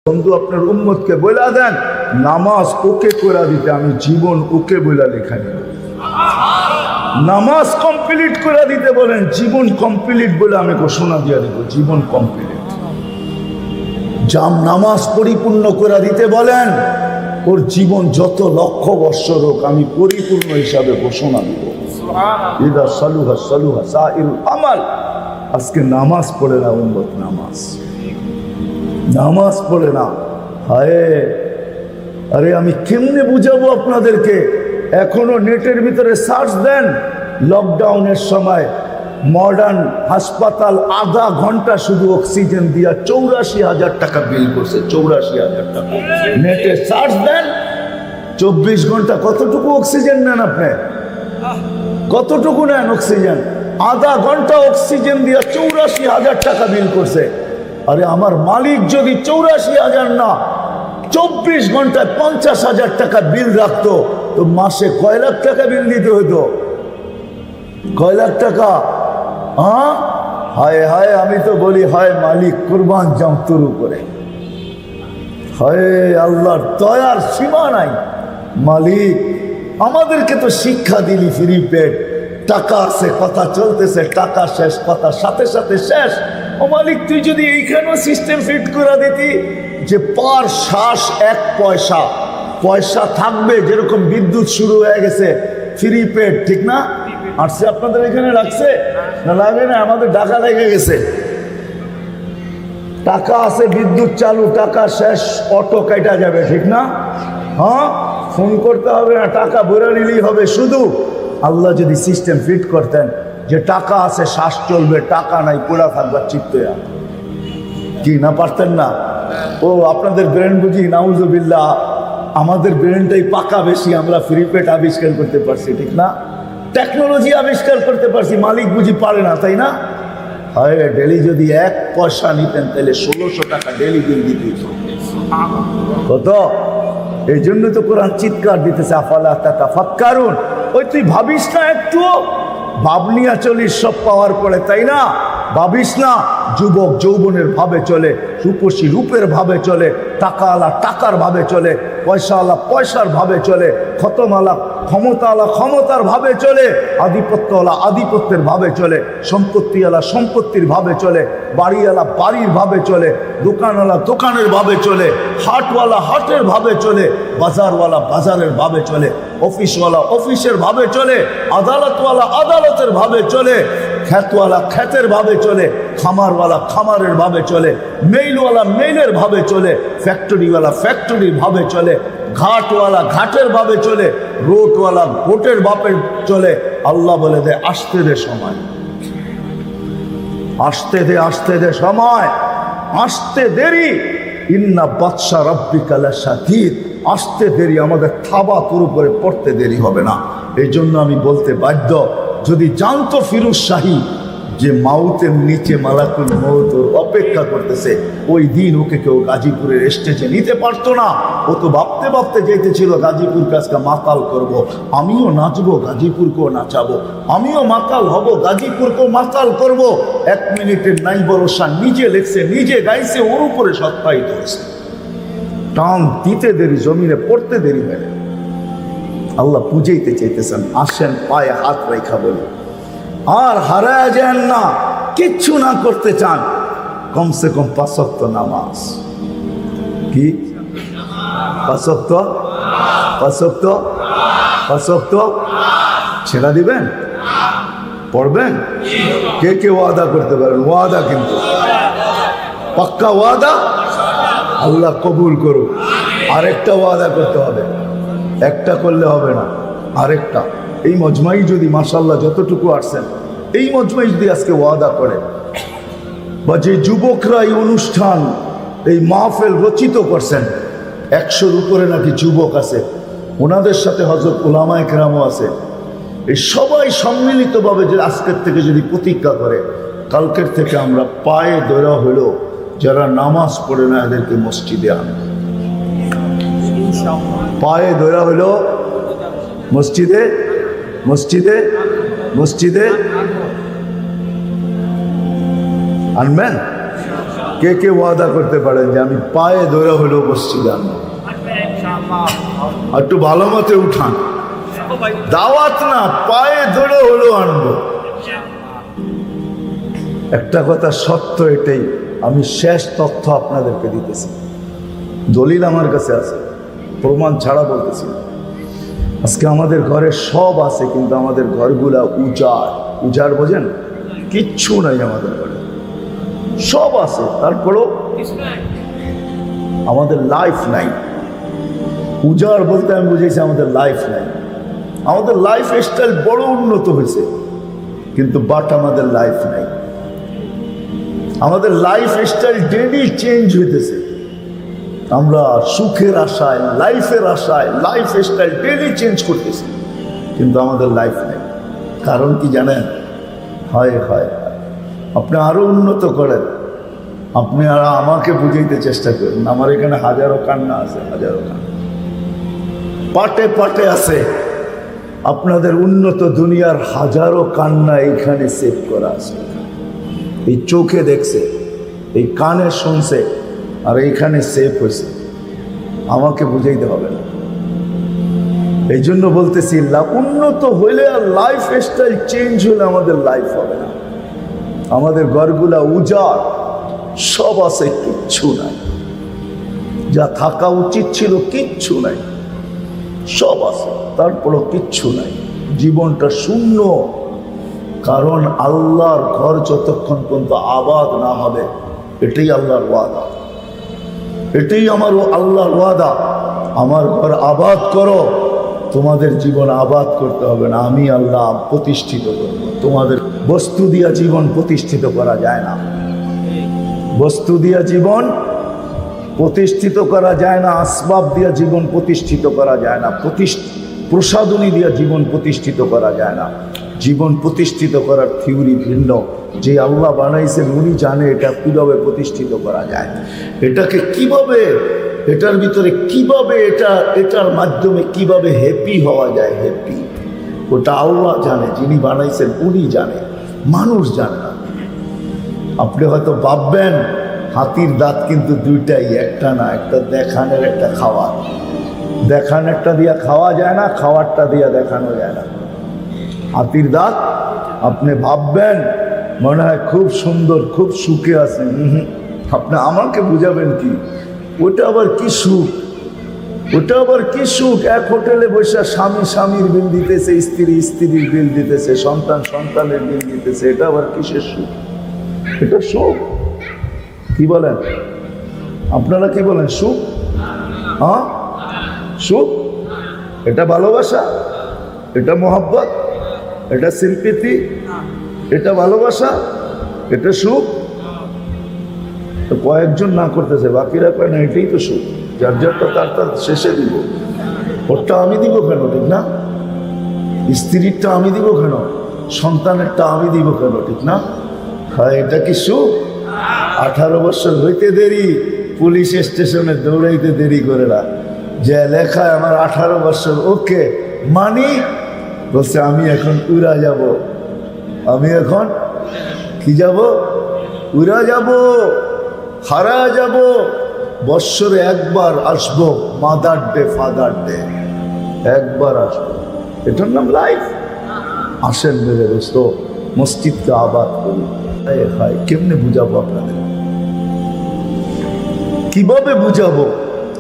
বন্ধু আপনার উম্মতকে বলে দেন নামাজ ওকে করে দিতে আমি জীবন ওকে বলে লেখা নিব। নামাজ কমপ্লিট করে দিতে বলেন, জীবন কমপ্লিট বলে আমি ঘোষণা দিয়ে দেব, জীবন কমপ্লিট। নামাজ পরিপূর্ণ করে দিতে বলেন, ওর জীবন যত লক্ষ বৎসর হোক আমি পরিপূর্ণ হিসাবে ঘোষণা দিব। ইদা সালুহা সালুহা সাইরুল আমাল। আজকে নামাজ পড়ে না উম্মত, নামাজ পড়ে না। হায়, আরে আমি কেমনে বুঝাবো আপনাদেরকে? এখনো নেটের ভিতরে সার্চ দেন, লকডাউনের সময় মডার্ন হাসপাতাল আধা ঘন্টা শুধু অক্সিজেন দিয়া 84,000 টাকা বিল করছে। 84,000 টাকা। নেটে সার্চ দেন, 24 ঘন্টা কতটুকু অক্সিজেন নেন আপনি? কতটুকু নেন অক্সিজেন? আধা ঘন্টা অক্সিজেন দিয়া 84,000 টাকা বিল করছে। আরে আমার মালিক যদি 84,000 না 24 ঘন্টায় 50,000 টাকা বিল রাখতো, তো মাসে কয় লাখ টাকা বিল দিতে হতো? কয় লাখ টাকা? হ্যাঁ, হায় হায়, আমি তো বলি হায় মালিক, কুরবান যাও তোর উপরে। হায় আল্লাহর দয়ার সীমা নাই। মালিক আমাদেরকে তো শিক্ষা দিলি ফ্রি পেড, টাকা আছে কথা চলতেছে, টাকা শেষ কথা সাথে সাথে শেষ। ও মালিক, তুই যদি এইখানেও সিস্টেম ফিট করে দিতি যে পার শ্বাস 1 পয়সা, পয়সা থাকবে, যেরকম বিদ্যুৎ শুরু হয়ে গেছে ফ্রি পেড, ঠিক না? আসছে আপনাদের এখানে রাখছে না? লাগে না, আমাদের ঢাকা লেগে গেছে। টাকা আছে, বিদ্যুৎ চালু, টাকা শেষ, অটো কাটা যাবে, ঠিক না? হ্যাঁ, ফোন করতে হবে না, টাকা ভরে নিলেই হবে। শুধু আল্লাহ যদি সিস্টেম ফিট করতেন যে টাকা আছে শ্বাস চলবে, টাকা নাই পোড়া থাকবার চিত্ত, কি না পারতেন না? ও আপনাদের ব্রেন বুঝি নাউজুবিল্লাহ, আমাদের ব্রেনটাই পাকা বেশি, আমরা ফ্রি পেড আবিষ্কার করতে পারছি, ঠিক না? টেকনোলজি আবিষ্কার করতে পারছি, মালিক বুঝি পারে না, তাই না? হয় ডেলি যদি 1 পয়সা নিতেন তাহলে 1600 টাকা ডেলি বিল দিতে কত? এই জন্য তো কোরআন চিৎকার দিতেছে, আফালা তাতাফাক্কারুন। ওই তুই ভাবিস না একটু? ভাবনিয়া চলিস সব পাওয়ার পরে, তাই না? ভাবিস না যুবক যৌবনের ভাবে চলে, রূপসী রূপের ভাবে চলে, টাকাওয়ালা টাকার ভাবে চলে, পয়সাওয়ালা পয়সার ভাবে চলে, খতমওয়ালা ক্ষমতাওয়ালা ক্ষমতার ভাবে চলে, আধিপত্যওয়ালা আধিপত্যের ভাবে চলে, সম্পত্তিওয়ালা সম্পত্তির ভাবে চলে, বাড়িওয়ালা বাড়ির ভাবে চলে, দোকানওয়ালা দোকানের ভাবে চলে, হাটওয়ালা হাটের ভাবে চলে, বাজারওয়ালা বাজারের ভাবে চলে, অফিসওয়ালা অফিসের ভাবে চলে, আদালতওয়ালা আদালতের ভাবে চলে, খ্যাতওয়ালা খ্যাতের ভাবে চলে, খামারওয়ালা খামারের ভাবে চলে, মেইলওয়ালা মেইলের ভাবে চলে, ফ্যাক্টরিওয়ালা ফ্যাক্টরির ভাবে চলে, ঘাটওয়ালা ঘাটের ভাবে চলে, রোডওয়ালা রোটের ভাবে চলে। আল্লাহ বলে দে আসতে দে সময়, আসতে দে সময়, আসতে দেরি। ইন্না বাদশা রাব্বিকা লাশাদীদ। আসতে দেরি, আমাদের থাবা তোর উপরে পড়তে দেরি হবে না। এই জন্য আমি বলতে বাধ্য, যদি জানতো ফিরোজ শাহী যে মাউতের নিচে মালাকুল মউত ওর অপেক্ষা করতেছে, ওই দিন ওকে কেউ গাজীপুরের স্টেজে নিতে পারতো না। ও তো ভাবতে ভাবতে যেতেছিল গাজীপুর কাজকে মাতাল করব, আমিও নাচবো, গাজীপুরকেও নাচাবো, আমিও মাতাল হব, গাজীপুরকেও মাতাল করব। 1 মিনিটের নাই ভরসা, নিজে লেখছে, নিজে গাইছে, ওর উপরে সত্তায়িত হয়েছে। টান দিতে দেরি, জমিনে পড়তে দেরি হয়। আল্লাহ পুজেইতে চাইতেছেন, আসেন পায়ে হাত রেখা বলে, আর হারায় যান না। কিচ্ছু না করতে চান, কমসে কম 5 ওয়াক্ত নামাজ। কি 5 ওয়াক্ত? 5 ওয়াক্ত? 5 ওয়াক্ত ছেড়া দিবেন? পড়বেন? কে কে ওয়াদা করতে পারেন? ওয়াদা কিন্তু পাক্কা ওয়াদা, আল্লাহ কবুল করুক। আরেকটা ওয়াদা করতে হবে, একটা করলে হবে না, আরেকটা। এই মজমাই যদি মাশাআল্লাহ যতটুকু আসছেন, এই মজমাই যদি আজকে ওয়াদা করে, বা যে যুবকরা এই অনুষ্ঠান এই মাহফিল রচিত করছেন, 100-র উপরে নাকি যুবক আছে, ওনাদের সাথে হযরত উলামায়ে কেরামও আছে, এই সবাই সম্মিলিতভাবে যে আজকের থেকে যদি প্রতিজ্ঞা করে, কালকের থেকে আমরা পায়ে ধরা হলো যারা নামাজ পড়ে না এদেরকে মসজিদে আনব। পায়ে ধরা হলো মসজিদে মসজিদে মসজিদে আনবেন। কে কে ওয়াদা করতে পারেন যে আমি পায়ে ধরে হলেও মসজিদে আনবো? একটু ভালো মতে উঠান, দাওয়াত না, পায়ে ধরে হলেও আনবো। একটা কথা সত্য, এটাই আমি শেষ তথ্য আপনাদেরকে দিতেছি, দলিল আমার কাছে আছে, প্রমাণ ছাড়া বলতেছি। আজকে আমাদের ঘরে সব আছে, কিন্তু আমাদের ঘরগুলা উজাড়। উজাড় বোঝেন? কিচ্ছু নাই আমাদের ঘরে, সব আছে, তারপরেও আমাদের লাইফ নাই। উজাড় বলতে আমি বুঝেছি আমাদের লাইফ নাই। আমাদের লাইফ স্টাইল বড় উন্নত হয়েছে, কিন্তু বাট আমাদের লাইফ নাই। আমাদের লাইফ স্টাইল ডেইলি চেঞ্জ হইতেছে। আমরা সুখের আশায়, লাইফের আশায় লাইফ স্টাইল ডেইলি চেঞ্জ করতেছি, কিন্তু আমাদের লাইফ নেই। কারণ কি জানেন? হয় আপনি আরো উন্নত করেন, আপনি আর আমাকে বুঝাইতে চেষ্টা করেন। আমার এখানে হাজারো কান্না আছে, হাজারো কান্না পাটে পাটে আছে। আপনাদের উন্নত দুনিয়ার হাজারো কান্না এইখানে সেভ করা আছে। এই চোখে দেখছে, এই কানে শুনছে, আর এইখানে সেভ হয়েছে। আমাকে বুঝাইতে হবে না। এই জন্য বলতেছি, উন্নত হইলে আর লাইফ স্টাইল চেঞ্জ হলে আমাদের লাইফ হবে না। আমাদের ঘরগুলা উজাড়, সব আছে, কিচ্ছু নাই। যা থাকা উচিত ছিল কিচ্ছু নাই, সব আছে, তারপরও কিচ্ছু নাই। জীবনটা শূন্য। কারণ আল্লাহর ঘর যতক্ষণ পর্যন্ত আবাদ না হবে, এটাই আল্লাহর ওয়াদা, এটাই আমার আল্লাহর ওয়াদা। আমার ঘর আবাদ করো, তোমাদের জীবন আবাদ করতে হবে না, আমি আল্লাহ প্রতিষ্ঠিত করবো। তোমাদের বস্তু দিয়া জীবন প্রতিষ্ঠিত করা যায় না, বস্তু দিয়া জীবন প্রতিষ্ঠিত করা যায় না, আসবাব দিয়া জীবন প্রতিষ্ঠিত করা যায় না, প্রসাধনী দিয়া জীবন প্রতিষ্ঠিত করা যায় না। জীবন প্রতিষ্ঠিত করার থিওরি ভিন্ন। যে আল্লাহ বানাইছেন উনি জানে এটা কিভাবে প্রতিষ্ঠিত করা যায়, এটাকে কিভাবে, এটার ভিতরে কিভাবে, এটার মাধ্যমে কিভাবে হ্যাপি হওয়া যায়। হ্যাপি ওটা আল্লাহ জানে, যিনি বানাইছেন উনি জানে, মানুষ জানে না। আপনি হয়তো ভাববেন হাতির দাঁত কিন্তু দুইটাই, একটা না, একটা দেখানোর, একটা খাওয়ার। দেখানোরটা দিয়া খাওয়া যায় না, খাওয়ারটা দিয়া দেখানো যায় না। হাতির দাঁত আপনি ভাববেন মনে হয় খুব সুন্দর, খুব সুখে আছে। আপনি আমাকে বুঝাবেন কি? ওটা আবার কি সুখ, ওটা আবার কি সুখ? এক হোটেলে বসে স্বামী স্বামীর বিল দিতেছে, স্ত্রী স্ত্রীর বিল দিতেছে, সন্তান সন্তানের বিল দিতেছে, এটা আবার কিসের সুখ? এটা সুখ? কি বলেন আপনারা? কি বলেন? সুখ? হ্যাঁ, সুখ? এটা ভালোবাসা, এটা মোহাব্বত, এটা সিম্পিতি, এটা ভালোবাসা, এটা সুখ? তো কয়েকজন না করতেছে, বাকিরা কয় না এটাই তো সুখ। যার যারটা তার শেষে দিব। ওরটা আমি দিব কেন? ঠিক না? স্ত্রীরটা আমি দিব কেন? সন্তানেরটা আমি দিব কেন? ঠিক না? হ্যাঁ, এটা কি সুখ? 18 বছর হইতে দেরি, পুলিশ স্টেশনে দৌড়াইতে দেরি করে না, যে লেখায় আমার 18 বছর, ওকে মানি, বলছে আমি এখন উড়া যাব, আমি এখন কি যাব? উড়া যাব, হারা যাব। বৎসরে একবার আসবো, মাদার ডে ফাদার ডে, একবার আসবো। এটার নাম লাইফ। আসেন মেরে দোস্ত, মসজিদকে আবাদ করি। কেমনে বুঝাবো আপনাদের? কিভাবে বুঝাবো?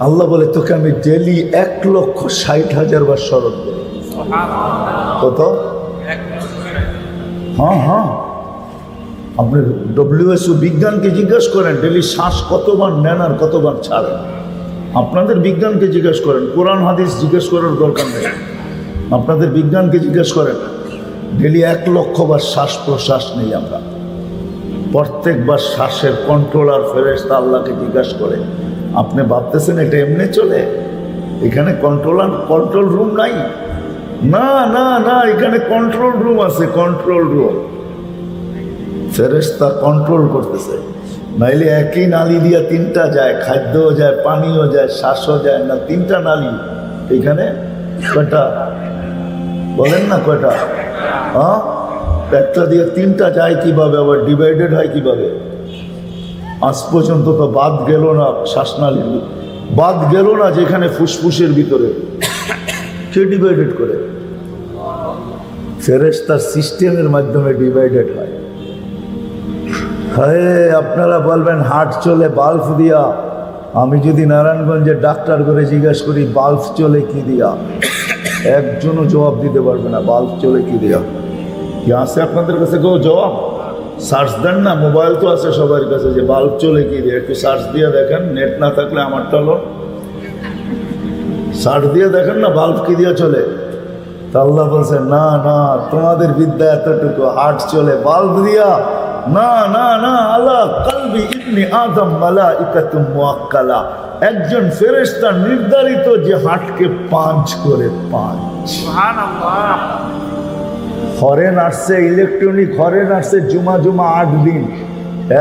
আল্লাহ বলে তোকে আমি ডেলি 1,60,000 বার স্মরণ করি। কত? হ্যাঁ, আপনি WHO বিজ্ঞানকে জিজ্ঞেস করেন ডেলি শ্বাস কতবার নেন আর কতবার ছাড়েন। আপনাদের বিজ্ঞানকে জিজ্ঞেস করেন, কোরআন হাদিস জিজ্ঞেস করার দরকার নেই। আপনাদের বিজ্ঞানকে জিজ্ঞেস করেন ডেলি 1,00,000 বার শ্বাস প্রশ্বাস নেই আমরা। প্রত্যেকবার শ্বাসের কন্ট্রোলার ফেরেশতা আল্লাহকে জিজ্ঞাসা করে। আপনি ভাবতেছেন এটা এমনি চলে? এখানে কন্ট্রোল রুম নাই? না না না, এখানে কন্ট্রোল রুম আছে, কন্ট্রোল রুম। ফেরেশতা কন্ট্রোল করতেছে, নাইলে একই নালি দিয়া 3টা যায়, খাদ্যও যায়, পানিও যায়, শ্বাসও যায় না। 3টা নালি এখানে, কয়টা বলেন না? কয়টা? হ্যাঁ, একটা দিয়ে 3টা যায় কিভাবে? আবার ডিভাইডেড হয় কিভাবে? আজ পর্যন্ত তো বাদ গেল না শ্বাসনালীর, বাদ গেল না যেখানে ফুসফুসের ভিতরে। কে ডিভাইডেড করে? ফেরেশতার সিস্টেমের মাধ্যমে ডিভাইডেড হয়। হ্যাঁ, আপনারা বলবেন হার্ট চলে বাল্ব দিয়া। আমি যদি নারায়ণগঞ্জের ডাক্তার করে জিজ্ঞাসা করি বাল্ব চলে কি দিয়া, একজনও জবাব দিতে পারবে না। বাল্ব চলে কি দিয়া? কি আছে আপনাদের কাছে কেউ জবাব? সার্চ দেন না, মোবাইল তো আছে সবার কাছে, যে বাল্ব চলে কি দিয়ে একটু সার্চ দিয়ে দেখেন। নেট না থাকলে আমারটা হলো, সার্চ দিয়ে দেখেন না বাল্ব কি দিয়ে চলে। তা আল্লাহ বলছে না না, তোমাদের বিদ্যা এতটুকু, হার্ট চলে বাল্ব দিয়া। না না না, আলা কলবি ইবনে আদম মালাইকাতুম মুআক্কালা, একজন ফেরেশতা নির্ধারিত যে হার্টকে পাঞ্চ করে পাঞ্চ। সুবহানাল্লাহ। হরেন আসছে, ইলেকট্রনিক হরেন আসছে জুমা জুমা 8 দিন।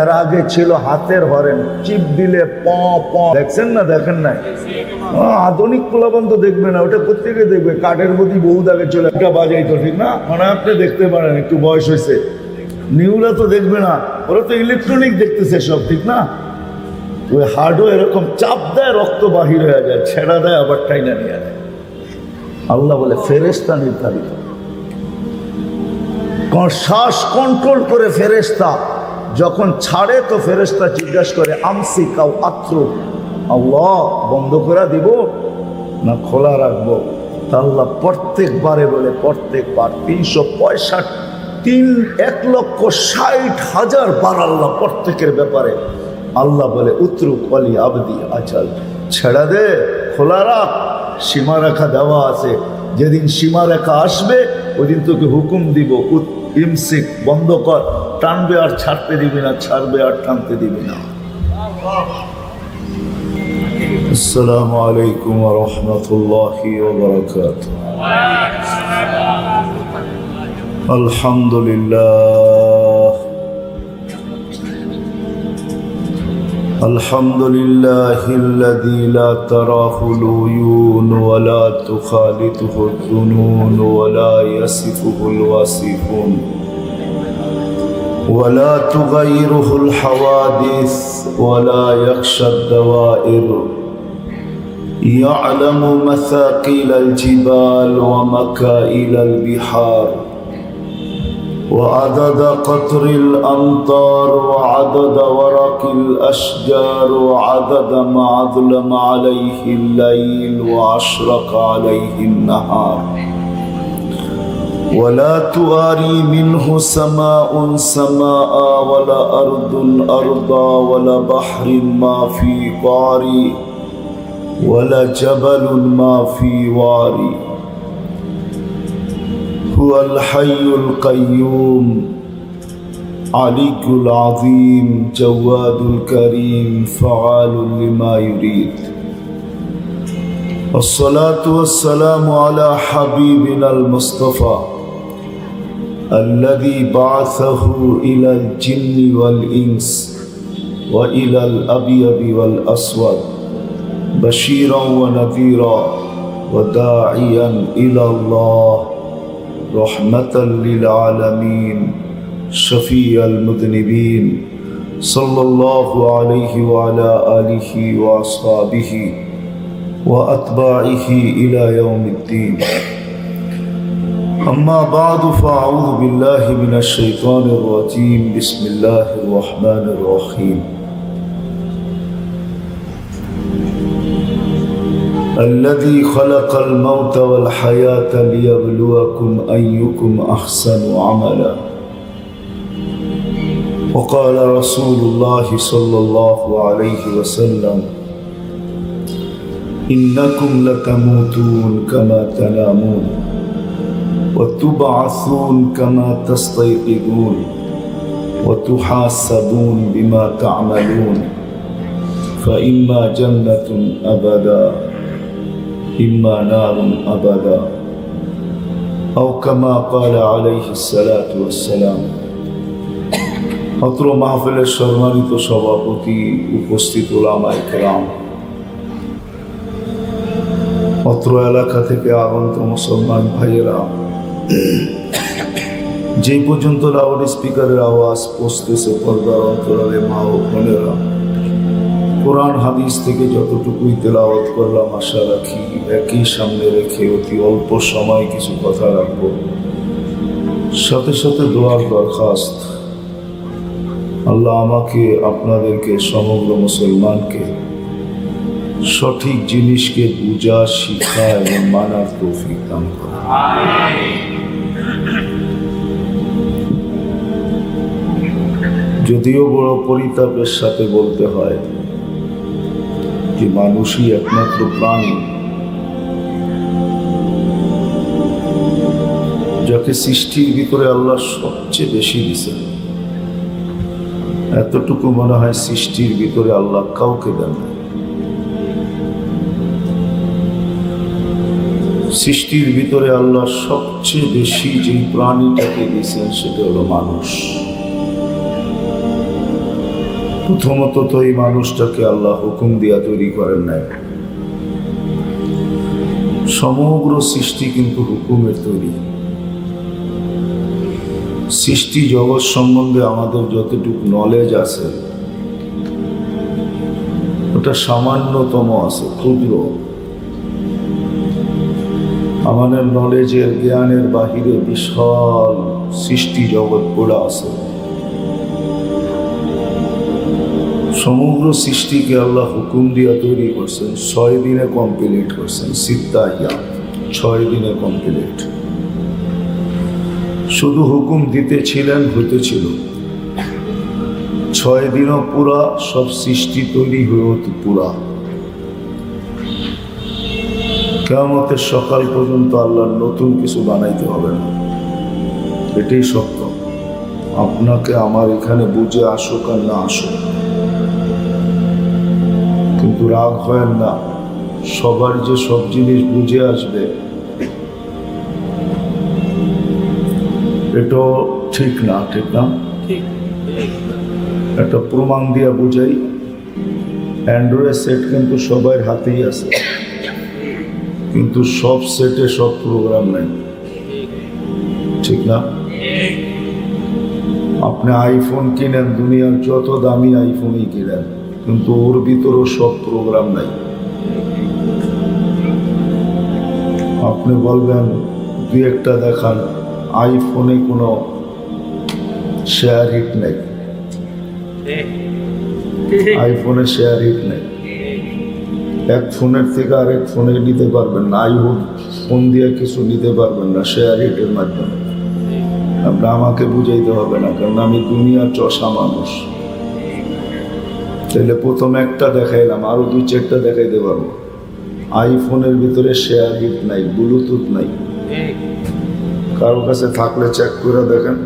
এর আগে ছিল হাতের হরেন, চিপ দিলে প প। দেখছেন না? দেখেন নাই? আধুনিক পোলাপান তো দেখবে না, ওটা প্রত্যেকে দেখবে। কাঠের প্রতি বহু আগে চলে একটা বাজাইতো, ঠিক না? মানে আপনি দেখতে পারেন, একটু বয়স হয়েছে। নিউরা তো দেখবে না, ওরা তো ইলেকট্রনিক দেখতেছে সব, ঠিক না? ওই হার্টও এরকম চাপ দেয়, রক্ত বাহির হয়ে যায়, ছেড়া দেয়, আবার টাইনা নিয়ে যায়। আল্লাহ বলে ফেরেশতা নির্ধারিত। কোন শ্বাস কন্ট্রোল করে ফেরেশতা যখন ছাড়ে তো ফেরেশতা জিজ্ঞাসা করে আমসিক আও আত্রুক, আল্লাহ বন্ধ করে দিব না খোলা রাখবো? তা আল্লাহ প্রত্যেকবারে বলে, প্রত্যেকবার 1,60,000 বার আল্লাহ প্রত্যেকের ব্যাপারে আল্লাহ বলে উত্রুক ওয়ালি আবদি আচাল, ছেড়া দে, খোলা রাখ। সীমারেখা দেওয়া আছে, যেদিন সীমারেখা আসবে ওইদিন তোকে হুকুম দিব, ইমসিক বন্ধ কর, টানবে আর ছাড়তে দিবি না, ছাড়বে আর টানতে দিবি না। আসসালামু আলাইকুম ওয়া রাহমাতুল্লাহি ওয়া বারাকাতুহু। আলহামদুলিল্লাহ, আলহামদুলিল্লাহিল্লাযী লা তারাহুল উয়ুন ওয়া লা তুখালিতুহুল যুনুন ওয়া লা ইয়াসিফুহুল ওয়াসিফুন ওয়া লা তুগাইরুহুল হাওয়াদিস ওয়া লা ইয়াখশাদ দাওয়াইর ইয়া'লামু মাসাকিলাল জিবাল ওয়া মাকাইলাল বিহার وعدد قطر الأمطار وعدد ورق الأشجار وعدد ما أظلم عليه الليل وأشرق عليه النهار ولا تواري منه سماء سماء ولا أرض أرضا ولا بحر ما في قاري ولا جبل ما في واري هو الحي القيوم علي العظيم جواد الكريم فعال لما يريد والصلاة والسلام على حبيبنا المصطفى الذي بعثه إلى الجن والإنس وإلى الأبيض والأسود بشيرا ونذيرا وداعيا إلى الله رحمة للعالمين شفيع المذنبين صلى الله عليه وعلى آله وأصحابه وأتباعه إلى يوم الدين أما بعد فأعوذ بالله من الشيطان الرجيم بسم الله الرحمن الرحيم الذي خلق الموت والحياة ليبلوكم أيكم أحسن عملا وقال رسول الله صلى الله عليه وسلم إنكم لتموتون كما تنامون وتبعثون كما تستيقظون وتحاسبون بما تعملون فإما جنة أبدا إما نار أبدا أو كما قال عليه الصلاة والسلام অত্র মাহফিলের সম্মানিত সভাপতি, উপস্থিত উলামায়ে কেরাম, অত্র এলাকা থেকে আগত মুসলমান ভাইয়েরা, যেই পর্যন্ত লাউড স্পিকারের আওয়াজ পৌঁছতেছে পর্দার অন্তরালে মা ও বোনেরা, কোরআন হাদিস থেকে যতটুকুই তেলাওয়াত করলাম আশা রাখি একই সামনে রেখে অতি অল্প সময় কিছু কথা রাখব। সাথে সাথে দোয়ার দরখাস্ত, আল্লাহ আমাকে আপনাদেরকে সমগ্র মুসলমানকে সঠিক জিনিসকে বুঝা শিখা এবং মানার তৌফিক দান করে। যদিও বড় পরিতাপের সাথে বলতে হয় যে মানুষই একমাত্র প্রাণী যাকে সৃষ্টির ভিতরে আল্লাহ সবচেয়ে বেশি দিয়েছেন। এতটুকু মনে হয় সৃষ্টির ভিতরে আল্লাহ কাউকে দেন না। সৃষ্টির ভিতরে আল্লাহ সবচেয়ে বেশি যে প্রাণীটাকে দিয়েছেন সেটা হলো মানুষ। প্রথমত তো এই মানুষটাকে আল্লাহ হুকুম দিয়া তৈরি করেন নাই, সমগ্র সৃষ্টি কিন্তু হুকুমের তৈরি। সৃষ্টি জগৎ সম্বন্ধে আমাদের যতটুকু নলেজ আছে ওটা সামান্যতম আছে, ক্ষুদ্র। আমাদের নলেজের জ্ঞানের বাহিরে বিশাল সৃষ্টি জগৎ পড়া আছে। সমগ্র সৃষ্টিকে আল্লাহ হুকুম দিয়া তৈরি করছেন, 6 দিনে কমপ্লিট করছেন। সিত্তা আইয়াম, 6 দিনে কমপ্লিট। শুধু হুকুম দিতেছিলেন, হইতেছিল। 6 দিনও পুরা সব সৃষ্টি তৈরি হয়ে পুরা। কিয়ামতের সকাল পর্যন্ত আল্লাহর নতুন কিছু বানাইতে হবে না, এটাই সত্য। আপনাকে আমার এখানে বুঝে আসুক আর না আসুক, কিন্তু রাগ হয় না। সবার যে সব জিনিস বুঝে আসবে এটাও ঠিক না, ঠিক না। একটা প্রমাণ দিয়া বুঝাই, অ্যান্ড্রয়েড সেট কিন্তু সবার হাতেই আছে, কিন্তু সব সেটে সব প্রোগ্রাম নাই, ঠিক না। আপনি আইফোন কিনেন, দুনিয়ার যত দামি আইফোনই কিনেন, কিন্তু ওর ভিতরেও সব প্রোগ্রাম নাই। আপনি বলবেন 2-1টা দেখান, আইফোনে কোনো শেয়ার হিট নেই, আইফোনে শেয়ার হিট নেই। এক ফোনের থেকে আরেক ফোনে নিতে পারবেন না, ফোন দিয়ে কিছু নিতে পারবেন না শেয়ার হিটের মাধ্যমে। আপনি আমাকে বুঝাইতে হবে না, কারণ আমি দুনিয়ার চষা মানুষ। তাহলে প্রথম একটা দেখাইলাম, আরো 2-4টা দেখাইতে পারবো। আইফোনের ভিতরে শেয়ার হিট নাই, ব্লুটুথ নাই। কারো কাছে থাকলে চেক করে দেখেন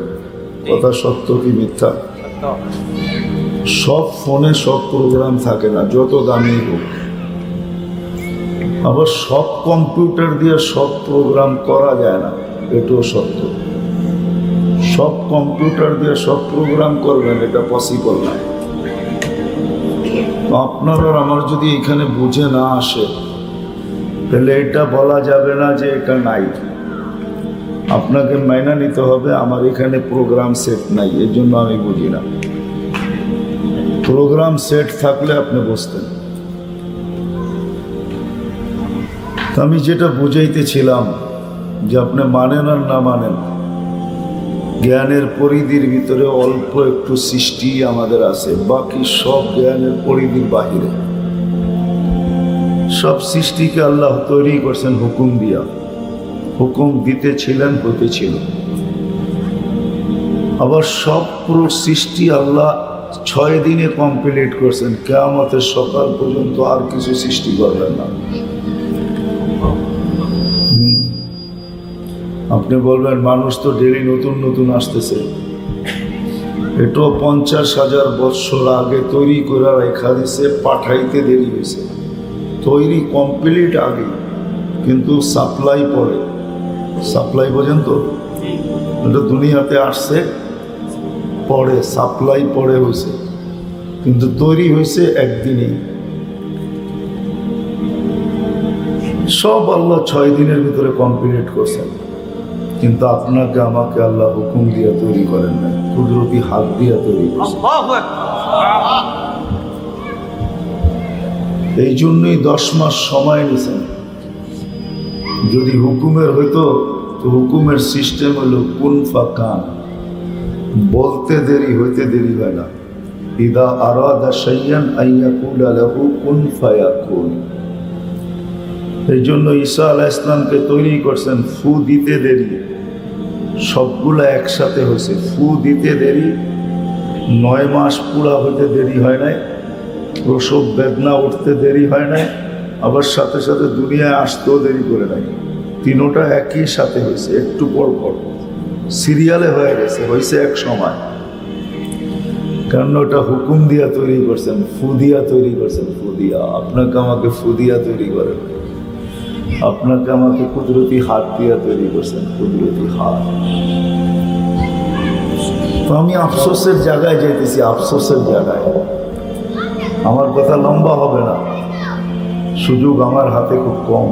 কথা সত্য কি মিথ্যা। সব ফোনে সব প্রোগ্রাম থাকে না, যত দামি হোক। আবার সব কম্পিউটার দিয়ে সব প্রোগ্রাম করা যায় না, এটাও সত্য। সব কম্পিউটার দিয়ে সব প্রোগ্রাম করবেন এটা পসিবল না। আপনার আর আমার যদি এখানে বুঝে না আসে তাহলে এটা বলা যাবে না যে এটা নাই। আপনাকে মাইনা নিতে হবে আমার এখানে প্রোগ্রাম সেট নাই, এর জন্য আমি বুঝি না। প্রোগ্রাম সেট থাকলে আপনি বুঝতেন। আমি যেটা বুঝাইতেছিলাম যে আপনি মানেন আর না মানেন, জ্ঞানের পরিধির ভিতরে অল্প একটু সৃষ্টি আমাদের আছে, বাকি সব জ্ঞানের পরিধির বাহিরে। সব সৃষ্টিকে আল্লাহ তৈরি করছেন হুকুম দিয়া, হুকুম দিতেছিলেন, হতেছিল। আবার সব পুরো সৃষ্টি আল্লাহ 6 দিনে কমপ্লিট করছেন। কিয়ামতের সকাল পর্যন্ত আর কিছু সৃষ্টি করবেন না। আপনি বলবেন মানুষ তো ডেলি নতুন নতুন আসতেছে, এটাও 50,000 বৎসর আগে তৈরি করে রেখা দিছে, পাঠাইতে দেরি হয়েছে। তৈরি কমপ্লিট আগে, কিন্তু সাপ্লাই পরে। সাপ্লাই পর্যন্ত এটা দুনিয়াতে আসছে পরে, সাপ্লাই পরে হয়েছে, কিন্তু তৈরি হয়েছে একদিনেই। সব আল্লাহ 6 দিনের ভিতরে কমপ্লিট করছেন। কিন্তু আপনাকে আমাকে আল্লাহ হুকুম দিয়ে তৈরি করেন না, কুদরতি হাত দিয়ে তৈরি করেছেন। এই জন্যই 10 মাস সময় নিয়েছেন। যদি হুকুমের হইতো তো হুকুমের সিস্টেম হলো কুন ফাকান, বলতে দেরি হইতে দেরি হয় না। ইদা আরাদা শাইয়ান আইয়াকুলা লাহু কুন ফায়াকুন। এই জন্য ঈসা আলাইহিস সালামকে তৈরি করছেন, ফু দিতে দেরি, সবগুলা একসাথে হয়েছে। ফু দিতে দেরি, 9 মাস পুরা হইতে দেরি হয় নাই, প্রসব বেদনা উঠতে দেরি হয় নাই, আবার সাথে সাথে দুনিয়ায় আসতেও দেরি করে নাই। তিনোটা একই সাথে হয়েছে, একটু পর পর সিরিয়ালে হয়ে গেছে, হয়েছে এক সময়। কারণ ওটা হুকুম দিয়া তৈরি করছেন, ফুদিয়া তৈরি করছেন। ফুদিয়া আপনাকে আমাকে ফুদিয়া তৈরি করেন, আপনাকে আমাকে কুদরতি হাত দিয়া তৈরি করছেন, কুদরতি হাত। তো আমি আফসোসের জায়গায় যেতেছি, আফসোসের জায়গায়। আমার কথা লম্বা হবে না, সুযোগ আমার হাতে খুব কম,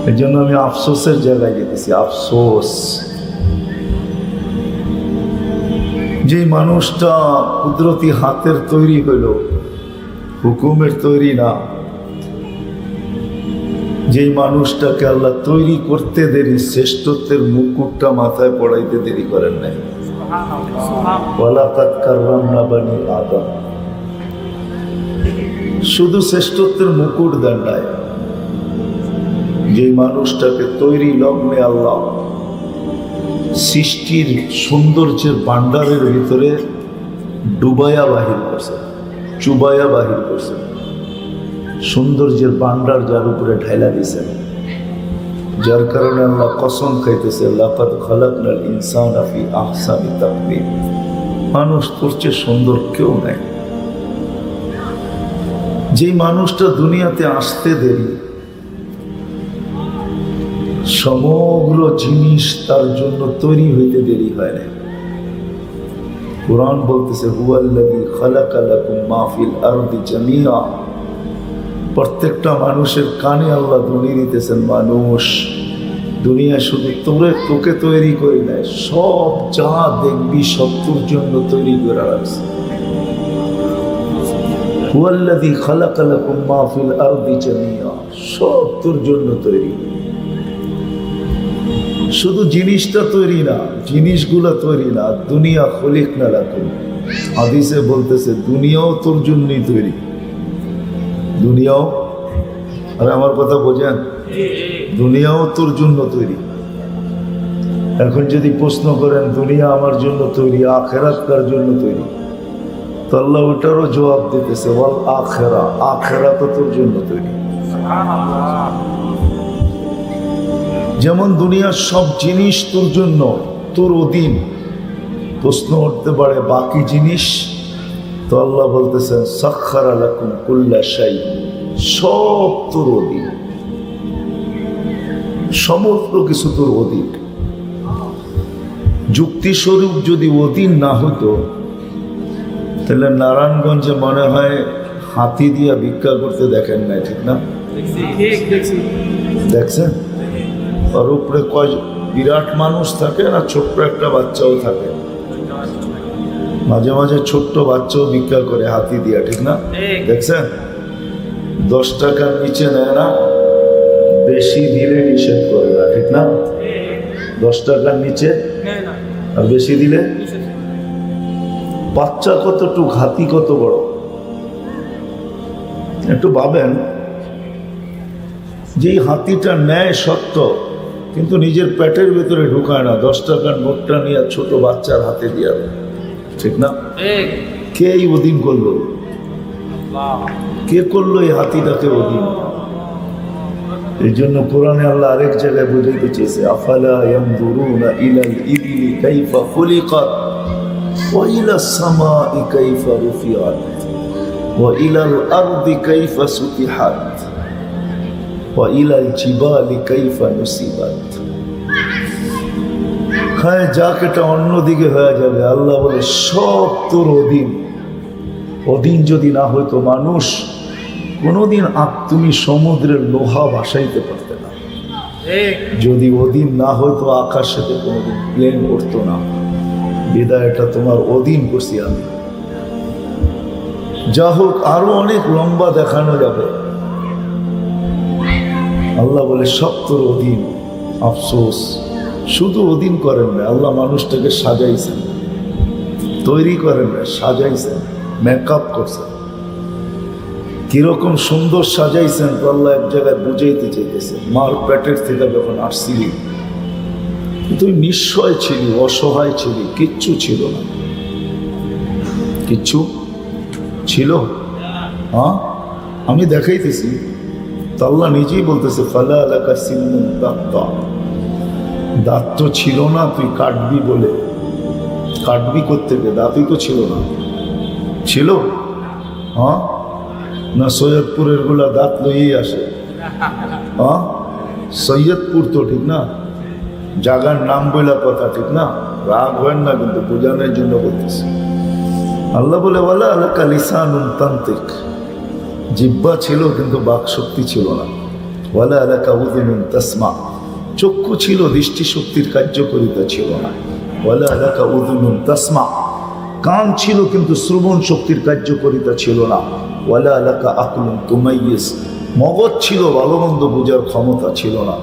এই জন্য আমি আফসোসের জায়গায় যেতেছি। আফসোস, যে মানুষটা কুদরতি হাতের তৈরি হইল, হুকুমের তৈরি না, যেই মানুষটাকে আল্লাহ তৈরি করতে দেরি, শ্রেষ্ঠত্বের মুকুটটা মাথায় পড়াইতে দেরি করেন নাই। ওয়ালাকাদ কাররামনা বানি আদম, শুধু শ্রেষ্ঠত্বের মুকুট দেন নাই, যে মানুষটাকে তৈরি লগ্নে আল্লাহ সৃষ্টির সৌন্দর্যের ভান্ডারের ভিতরে ডুবাইয়া বাহির করছেন, চুবাইয়া বাহির করছেন, সৌন্দর্যের ভান্ডার যার উপরে ঢাইলা দিয়েছেন, যার কারণে আল্লাহ কসম খাইতেছে, লাকাদ খালাকনাল ইনসানা ফি আহসানি তাকওয়িম, মানুষ তোর চেয়ে সুন্দর কেউ নাই। যে মানুষটা দুনিয়াতে আসতে দেরি, সমগ্র জিনিস তার জন্য তৈরি হইতে দেরি হয় না। কুরআন বলতেছে, হুয়াল্লাযী খালাকা লাকুম মা ফিল আরদি জামিআ, প্রত্যেকটা মানুষের কানে আল্লাহ ধ্বনি দিতেছেন, মানুষ দুনিয়া শুধু তোকে তৈরি করি নাই, সব যা দেখবি সব তোর জন্য তৈরি করে রাখছে। হুয়াল্লাযী খালাকা লাকুম মা ফিল আরদি জামিআ, সব তোর জন্য তৈরি। শুধু জিনিসটা তৈরি না, জিনিসগুলা তৈরি না, দুনিয়া খলিকনা লাকুম, হাদিসে বলতেছে দুনিয়াও তোর জন্যই তৈরি। দুনিয়াও, আর আমার কথা বোঝেন, দুনিয়াও তোর জন্য তৈরি। এখন যদি প্রশ্ন করেন দুনিয়া আমার জন্য তৈরি, আখেরাত কার জন্য তৈরি, তো আল্লাহ ওটারও জবাব দিতেছে, ওয়াল আখেরা, আখেরাত তোর জন্য তৈরি। যেমন দুনিয়ার সব জিনিস তোর জন্য, তোর অধীন। প্রশ্ন উঠতে পারে বাকি জিনিস, তো আল্লাহ বলতেছেন সাখখারা লাকুম কুল্লা শাই, সব তোর অধীন, সমস্ত কিছু তোর অধীন। যুক্তিস্বরূপ যদি অধীন না হতো, তাহলে নারায়ণগঞ্জে মনে হয় হাতি দিয়া ভিক্ষা করতে দেখেন নাই, ঠিক না? দেখছেন? আর উপরে কয় বিরাট মানুষ থাকে না, ছোট্ট একটা বাচ্চাও থাকে, মাঝে মাঝে ছোট্ট বাচ্চাও ভিক্ষা করে হাতি দিয়া, ঠিক না? দেখছেন? 10 টাকার নিচে নেয় না, বেশি দিলে নিষেধ করে না, ঠিক না? 10 টাকার নিচে আর বেশি দিলে, বাচ্চা কতটুক, হাতি কত বড়, একটু ভাবেন। যেই হাতিটা নেয় সত্য, কিন্তু নিজের পেটের ভেতরে ঢুকায় না, 10 টাকার নোটটা নিয়ে ছোট বাচ্চার হাতে দিয়া, ঠিক না? কে এই অধীন করলো? কে করলো এই হাতিটাকে অধীন? এই জন্য কোরআনে আল্লাহ আরেক জায়গায় বুঝাইতে চেয়েছে, আফালা ইয়ানজুরুনা ইলাল ইবিলি কাইফা খুলিকাত ওয়া ইলাস সামাই কাইফা রুফিআত ওয়া ইলাল আরদি কাইফা সুতিহাত ওয়া ইলাল জিবালি কাইফা নুসিবাত। হ্যাঁ, যাক এটা অন্যদিকে হয়ে যাবে। আল্লাহ বলে সব তোর অধীন। অধীন যদি না হইতো, মানুষ কোনোদিন তুমি সমুদ্রের লোহা ভাসাইতে পারতে না। যদি ওদিন না হয়তো আকাশে তো কোনোদিন প্লেন উঠতো না। বিদায় এটা তোমার অধীন করছি আমি। যা হোক, আরো অনেক লম্বা দেখানো যাবে। আল্লাহ বলে সব তোর অধীন। আফসোস, শুধু অধীন করেন না, আল্লাহ মানুষটাকে সাজাইছেন, তৈরি করেন না, সাজাইছেন, মেকআপ করছেন। কিরকম সুন্দর সাজাইছেন তো আল্লাহ এক জায়গায় বুঝাইতে চাইতেছেন। মার পেটের থেকে যখন আসছিলি তুই নিশ্চয় ছিলি, অসহায় ছিলি, কিচ্ছু ছিল না, কিচ্ছু ছিল। হ্যাঁ, আমি দেখাইতেছি তো আল্লাহ নিজেই বলতেছে ফালা আলাকা সিন্নুন দাত্তা, দাঁত তো ছিল না, তুই কাটবি বলে, কাটবি করতে গিয়ে দাঁতই তো ছিল না। ছিল? হ্যাঁ না, সৈয়দপুরের গুলা দাঁত লইয়েই আসে। হ্যাঁ, সৈয়দপুর তো ঠিক না, জাগার নাম বইলা কথা, ঠিক না? রাগ হয় না, কিন্তু বোঝানোর জন্য বলতেছি। আল্লাহ বলে ওয়ালা আলাকা লিসানুন তান্তিক, জিহ্বা ছিল কিন্তু বাক শক্তি ছিল না। ওয়ালা আলাকা উযুনুন তাসমা, চক্ষু ছিল, দৃষ্টি শক্তির কার্যকারিতা ছিল না। ওয়ালা আলাকা উযুনুন তাসমা, কান ছিল কিন্তু শ্রবণ শক্তির কার্যকারিতা ছিল না। ওয়ালা আলাকা আকলুন তুমাইয়িজ, মগজ ছিল, ভালো মন্দ বোঝার ক্ষমতা ছিল না।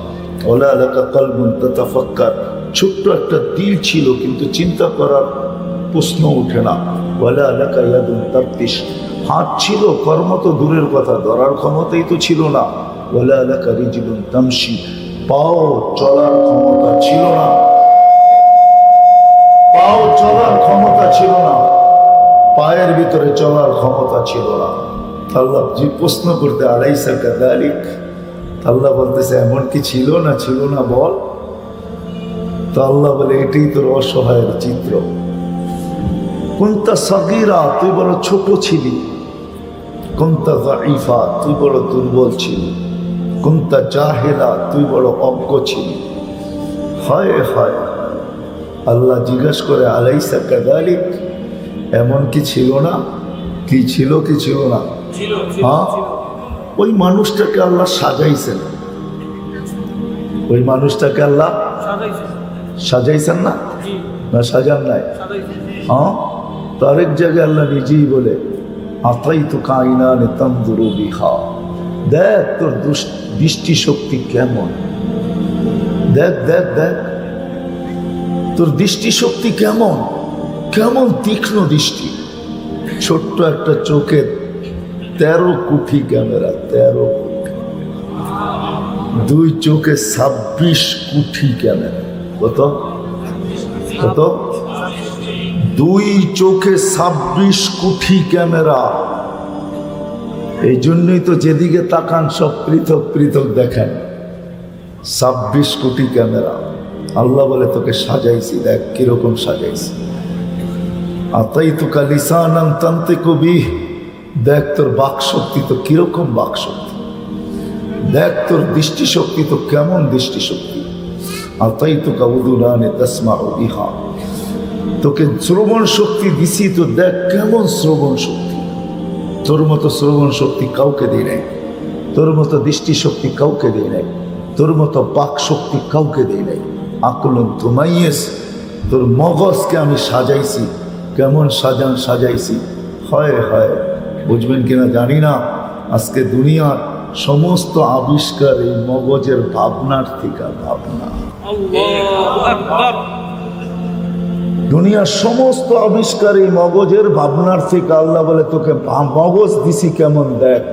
ওয়ালা আলাকা কলবুন তাতাফাক্কার, ছোট্ট একটা দিল ছিল কিন্তু চিন্তা করার প্রশ্ন ওঠে না। ওয়ালা আলাকা ইয়াদুন তাবতিশ, হাত ছিল, কর্ম তো দূরের কথা, ধরার ক্ষমতাই তো ছিল না। ওয়ালা আলাকা রিজলুন তামশি, পাও চলার ক্ষমতা ছিল না, পাও চলার ক্ষমতা ছিল না, পায়ের ভিতরে চলার ক্ষমতা ছিল না। আল্লাহ যে প্রশ্ন করতে আলাইসা কাযালিক, আল্লাহ বলতেছে এমন কি ছিল না, ছিল না বল। তো আল্লাহ বলে এটাই তোর অসহায়ের চিত্র। কুনতা সাগীরা, তুই বড় ছোট ছিলি। কুনতা যায়ীফা, তুই বড় দুর্বল ছিলি। কুনতা জাহিলা, তুই বড় অজ্ঞ ছিলি। হায় হায়, আল্লাহ জিজ্ঞাসা করে আলাইসা কাযালিক, এমন কি ছিল না? কি ছিল, কি ছিল না? হ্যাঁ, ওই মানুষটাকে আল্লাহ সাজাইছেন, ওই মানুষটাকে আল্লাহ সাজাইছেন না, না সাজান নাই? হ্যাঁ, তো আরেক জায়গায় আল্লাহ নিজেই বলে আতাইতু কাইনানে তানজুরু বিহা, দেখ তোর দৃষ্টি শক্তি কেমন, দেখ দেখ দেখ তোর দৃষ্টি শক্তি কেমন, কেমন তীক্ষ্ণ দৃষ্টি। ছোট্ট একটা চোখের 13 কোটি ক্যামেরা, 13 কোটি, দুই চোখে 26 কোটি ক্যামেরা। কত কত? দুই চোখে 26 কোটি ক্যামেরা। এই জন্যই তো যেদিকে তাকান সব পৃথক পৃথক দেখেন। 26 কোটি ক্যামেরা। আল্লাহ বলে তোকে সাজাইছি, দেখ কিরকম সাজাইছি। আতাইতুকা লিসানান তানতিকু বিহি, দেখ তোর বাক শক্তি তো কিরকম বাক শক্তি, দেখ তোর দৃষ্টি শক্তি তো কেমন দৃষ্টি শক্তি। আতাইতুকা উযুনানে তাসমাউ বিহা, তোকে শ্রবণ শক্তি দিছি তো দেখ কেমন শ্রবণ শক্তি। তোর মতো শ্রবণ শক্তি কাউকে দেয় নাই, তোর মতো দৃষ্টি শক্তি কাউকে দেয় নাই, তোর মতো বাক শক্তি কাউকে দেয় নাই। আকলুন তুমাইয়িজ, তোর মগজকে আমি সাজাইছি, কেমন সাজাইছি। হয় হয়, বুঝবেন কিনা জানি না। আজকে দুনিয়ার সমস্ত আবিষ্কার এই মগজের ভাবনার থেকে, ভাবনা। দুনিয়ার সমস্ত আবিষ্কার এই মগজের ভাবনার থেকে। আল্লাহ বলে তোকে মগজ দিছি কেমন দেখ।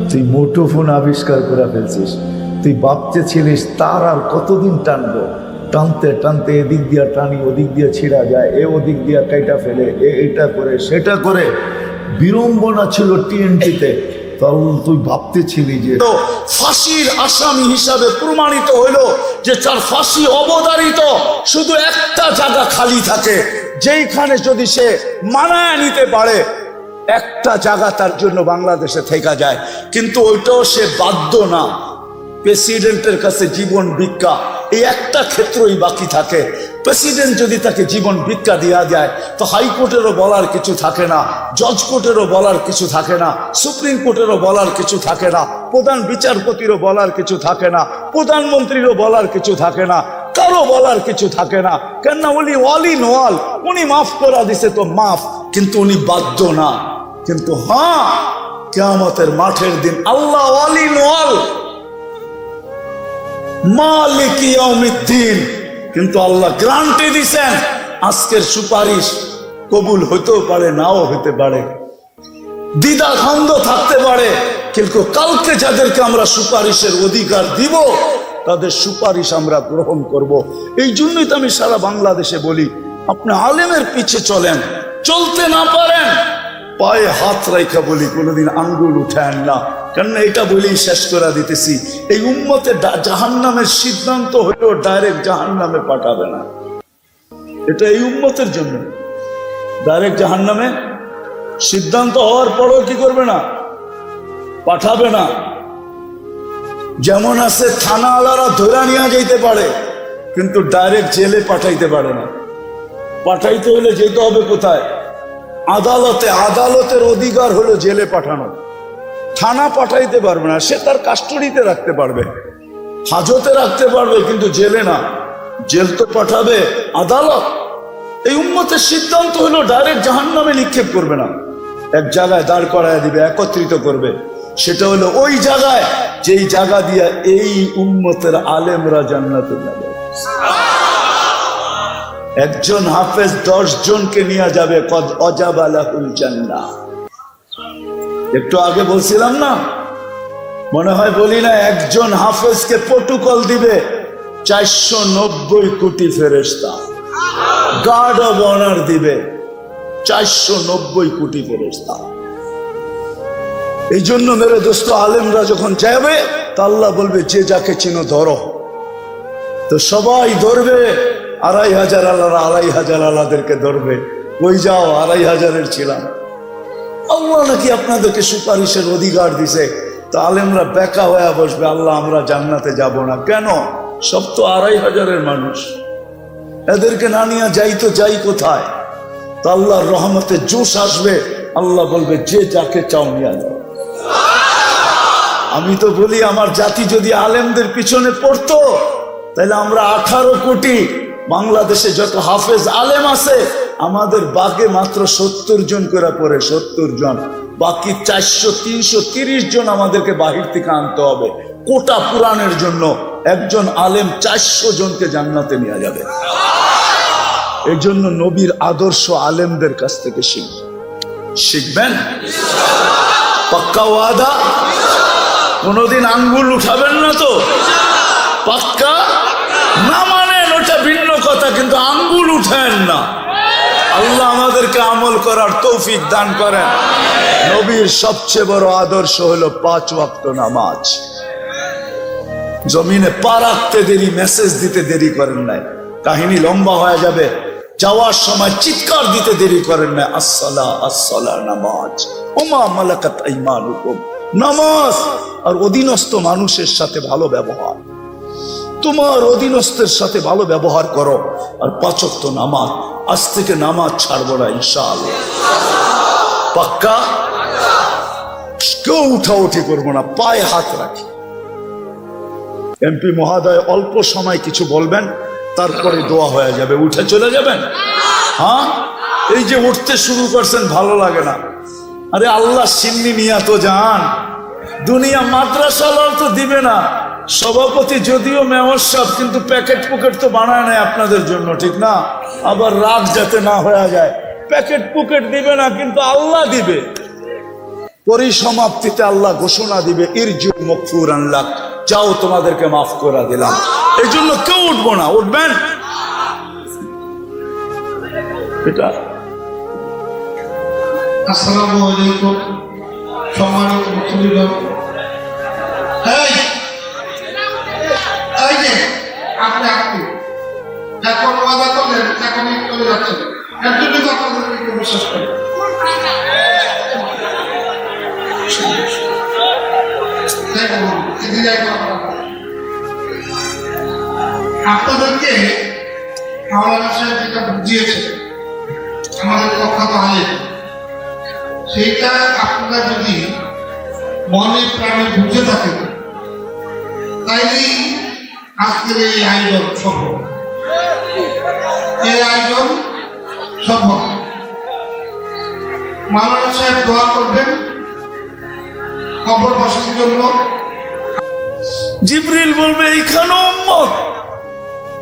তুই মুঠোফোন আবিষ্কার করে ফেলছিস, তুই ভাবতে ছিলিস তার আর কতদিন টানবো, টানতে টানতে এদিক দিয়া টানি, ওদিক দিয়ে ছিঁড়া যায়, এ ওদিক দিয়া কাইটা ফেলে, এটা করে সেটা করে। বিড়ম্বনা ছিল টিএনটিতে। তুই ভাবতেছিলি যে ফাঁসির আসামি হিসাবে প্রমাণিত হইল যে তার ফাঁসি অবধারিত, শুধু একটা জায়গা খালি থাকে, যেইখানে যদি সে মানায় নিতে পারে একটা জায়গা তার জন্য বাংলাদেশে থেকে যায়, কিন্তু ওইটাও সে বাধ্য না। প্রেসিডেন্টের কাছে জীবন ভিক্ষা, এই একটা ক্ষেত্রই বাকি থাকে। প্রেসিডেন্ট যদি তাকে জীবন ভিক্ষা দেওয়া যায় তো হাইকোর্টেরও বলার কিছু থাকে না, জজ কোর্টেরও বলার কিছু থাকে না, সুপ্রিম কোর্টেরও বলার কিছু থাকে না, প্রধান বিচারপতিরও বলার কিছু থাকে না, প্রধানমন্ত্রীরও বলার কিছু থাকে না, কারো বলার কিছু থাকে না। কেন না, উনি অল ইন অল, উনি মাফ করা দিছে তো মাফ, কিন্তু উনি বাধ্য না। কিন্তু হ্যাঁ, কিয়ামতের মাঠের দিন আল্লাহ অল ইন অল, মালিক ইয়াউমিদ্দিন, কিন্তু আল্লাহ গ্যারান্টি দিছেন আজকের সুপারিশ কবুল হতেও পারে, নাও হতে পারে, দ্বিধা দ্বন্দ্ব থাকতে পারে, কিন্তু কালকে যাদেরকে আমরা সুপারিশের অধিকার দিব তাদের সুপারিশ আমরা গ্রহণ করব। এই জন্যই তো আমি সারা বাংলাদেশে বলি, আপনি আলেমের পিছে চলেন, চলতে না পারেন পায়ে হাত রাইখা বলি, কোনোদিন আঙ্গুল উঠায়েন না। কেননা এটা বলেই শেষ করে দিতেছি, এই উম্মতে জাহান্নামের সিদ্ধান্ত হলেও ডাইরেক্ট জাহান্নামে পাঠাবে না। এটা এই উম্মতের জন্য ডাইরেক্ট জাহান্নামে সিদ্ধান্ত হওয়ার পরও কি করবে না, পাঠাবে না। যেমন আছে থানাওয়ালারা ধরে নিয়ে যাইতে পারে, কিন্তু ডাইরেক্ট জেলে পাঠাইতে পারে না। পাঠাইতে হলে যেতে হবে কোথায়, আদালতে। আদালতের অধিকার হলো জেলে পাঠানো, থানা পাঠাইতে পারবে না। সে তার কাস্টডিতে রাখতে পারবে, হাজতে রাখতে পারবে, কিন্তু জেলে না। জেল তো পাঠাবে আদালত। এই উম্মতের সিদ্ধান্ত হলো ডাইরেক্ট জাহান্নামে নিক্ষেপ করবে না, এক জায়গায় দাঁড় করায় দিবে, একত্রিত করবে। সেটা হলো ওই জায়গায় যেই জায়গা দিয়া এই উম্মতের আলেমরা জান্নাতে যাবে। একজন হাফেজ 10 জনকে নিয়ে যাবে, কদ অজাবা লাহুল জান্নাহ। একটু আগে বলছিলাম না, মনে হয় বলি না, একজন হাফেজকে প্রটোকল দিবে 490 কোটি ফেরেশতা, গার্ড অব অনার দিবে 490 কোটি ফেরেশতা। এই জন্য মেরে দোস্ত, আলেমরা যখন যাবে তা আল্লাহ বলবে যে যাকে চিনো ধরো। তো সবাই ধরবে, 2500 আল্লাহরা 2500 আল্লাহদেরকে ধরবে। ওই যাও, 2500-এর ছিলাম। আল্লাহ নাকি আপনাদেরকে সুপারিশের অধিকার দিছে। তো আলেমরা বেকা হয়ে বসবে, আল্লাহ আমরা জান্নাতে যাব না। কেন? সব তো 2500-এর মানুষ, এদেরকে না নিয়ে যাই তো যাই কোথায়? তো আল্লাহর রহমতে জোশ আসবে, আল্লাহ বলবে যে যাকে চাও নিয়ে যাও। আমি তো বলি, আমার জাতি যদি আলেমদের পিছনে পড়তো তাহলে আমরা 18 কোটি, বাংলাদেশে যত হাফেজ আলেম আছে আমাদের বাগে মাত্র 70 জন করে পড়ে, 70 জন। বাকি 400-330 জন আমাদেরকে বাহির থেকে আনতে হবে কোটা পুরাণের জন্য। একজন আলেম 400 জনকে জান্নাতে নিয়ে যাবে। এই জন্য নবীর আদর্শ আলেমদের কাছ থেকে শিখবেন। পাক্কা ওয়াদা? কোনদিন আঙ্গুল উঠাবেন না তো? পাক্কা? না মানেন ওটা ভিন্ন কথা, কিন্তু আঙ্গুল উঠেন না। আল্লাহ আমাদেরকে আমল করার তৌফিক দান করেন। নবীর সবচেয়ে বড় আদর্শ হলো 5 ওয়াক্ত নামাজ। জমিনে পা রাখতে দেরি, মেসেজ দিতে দেরি করেন নাই। কাহিনী লম্বা হয়ে যাবে, যাওয়ার সময় চিৎকার দিতে দেরি করেন নাই, আসসালা আসসালা, নামাজ। ওমা মালাকাত আইমানুকুম, নামাজ। আর অধীনস্থ মানুষের সাথে ভালো ব্যবহার, তোমার অধীনস্থের সাথে ভালো ব্যবহার করো। আর 5 ওয়াক্ত নামাজ, আজ থেকে নামাজ ছাড়বো না ইনশাআল্লাহ। পাক্কা? কেউ উঠাউঠি করবো না, পায়ে হাত রাখি। এমপি মহোদয় অল্প সময় কিছু বলবেন, তারপরে দোয়া হয়ে যাবে, উঠে চলে যাবেন। হ্যাঁ, এই যে উঠতে শুরু করছেন ভালো লাগে না। আরে আল্লাহ সিন্নি নিয়া তো যান, দুনিয়া মাদ্রাসালার তো দিবে না। সভাপতি যদিও মেয়র সাহেব, কিন্তু প্যাকেট পুকেট তো বানায় নাই আপনাদের জন্য, ঠিক না? আবার রাগ যাতে না হয়ে যায়, প্যাকেট পুকেট দিবে না, কিন্তু আল্লাহ দিবে। পরিসমাপ্তিতে আল্লাহ ঘোষণা দিবে, ইরজু মাগফুরান লাক, যাও তোমাদেরকে মাফ করে দিলাম। এই জন্য কেউ উঠবো না। উঠবেন? এটা আসসালামু আলাইকুম সম্মানিত মুসলিম। এই যে আপনি এখন ওয়াদা করলেন, এখন চলে যাচ্ছেন, এর জন্য আপনাদেরকে বিশ্বাস করি। আপনাদেরকে মাওলানা সাহেব যেটা বুঝিয়েছে আমাদের প্রখ্যাত আলেম, সেইটা আপনারা যদি মনে প্রাণে বুঝে থাকেন তাইলেই আজকের এই আয়োজন সম্ভব। এই আয়োজন সম্ভব। মাওলানা সাহেব দোয়া করবেন কবরবাসীর জন্য। জিবরিল বলবে এইখানে উম্মত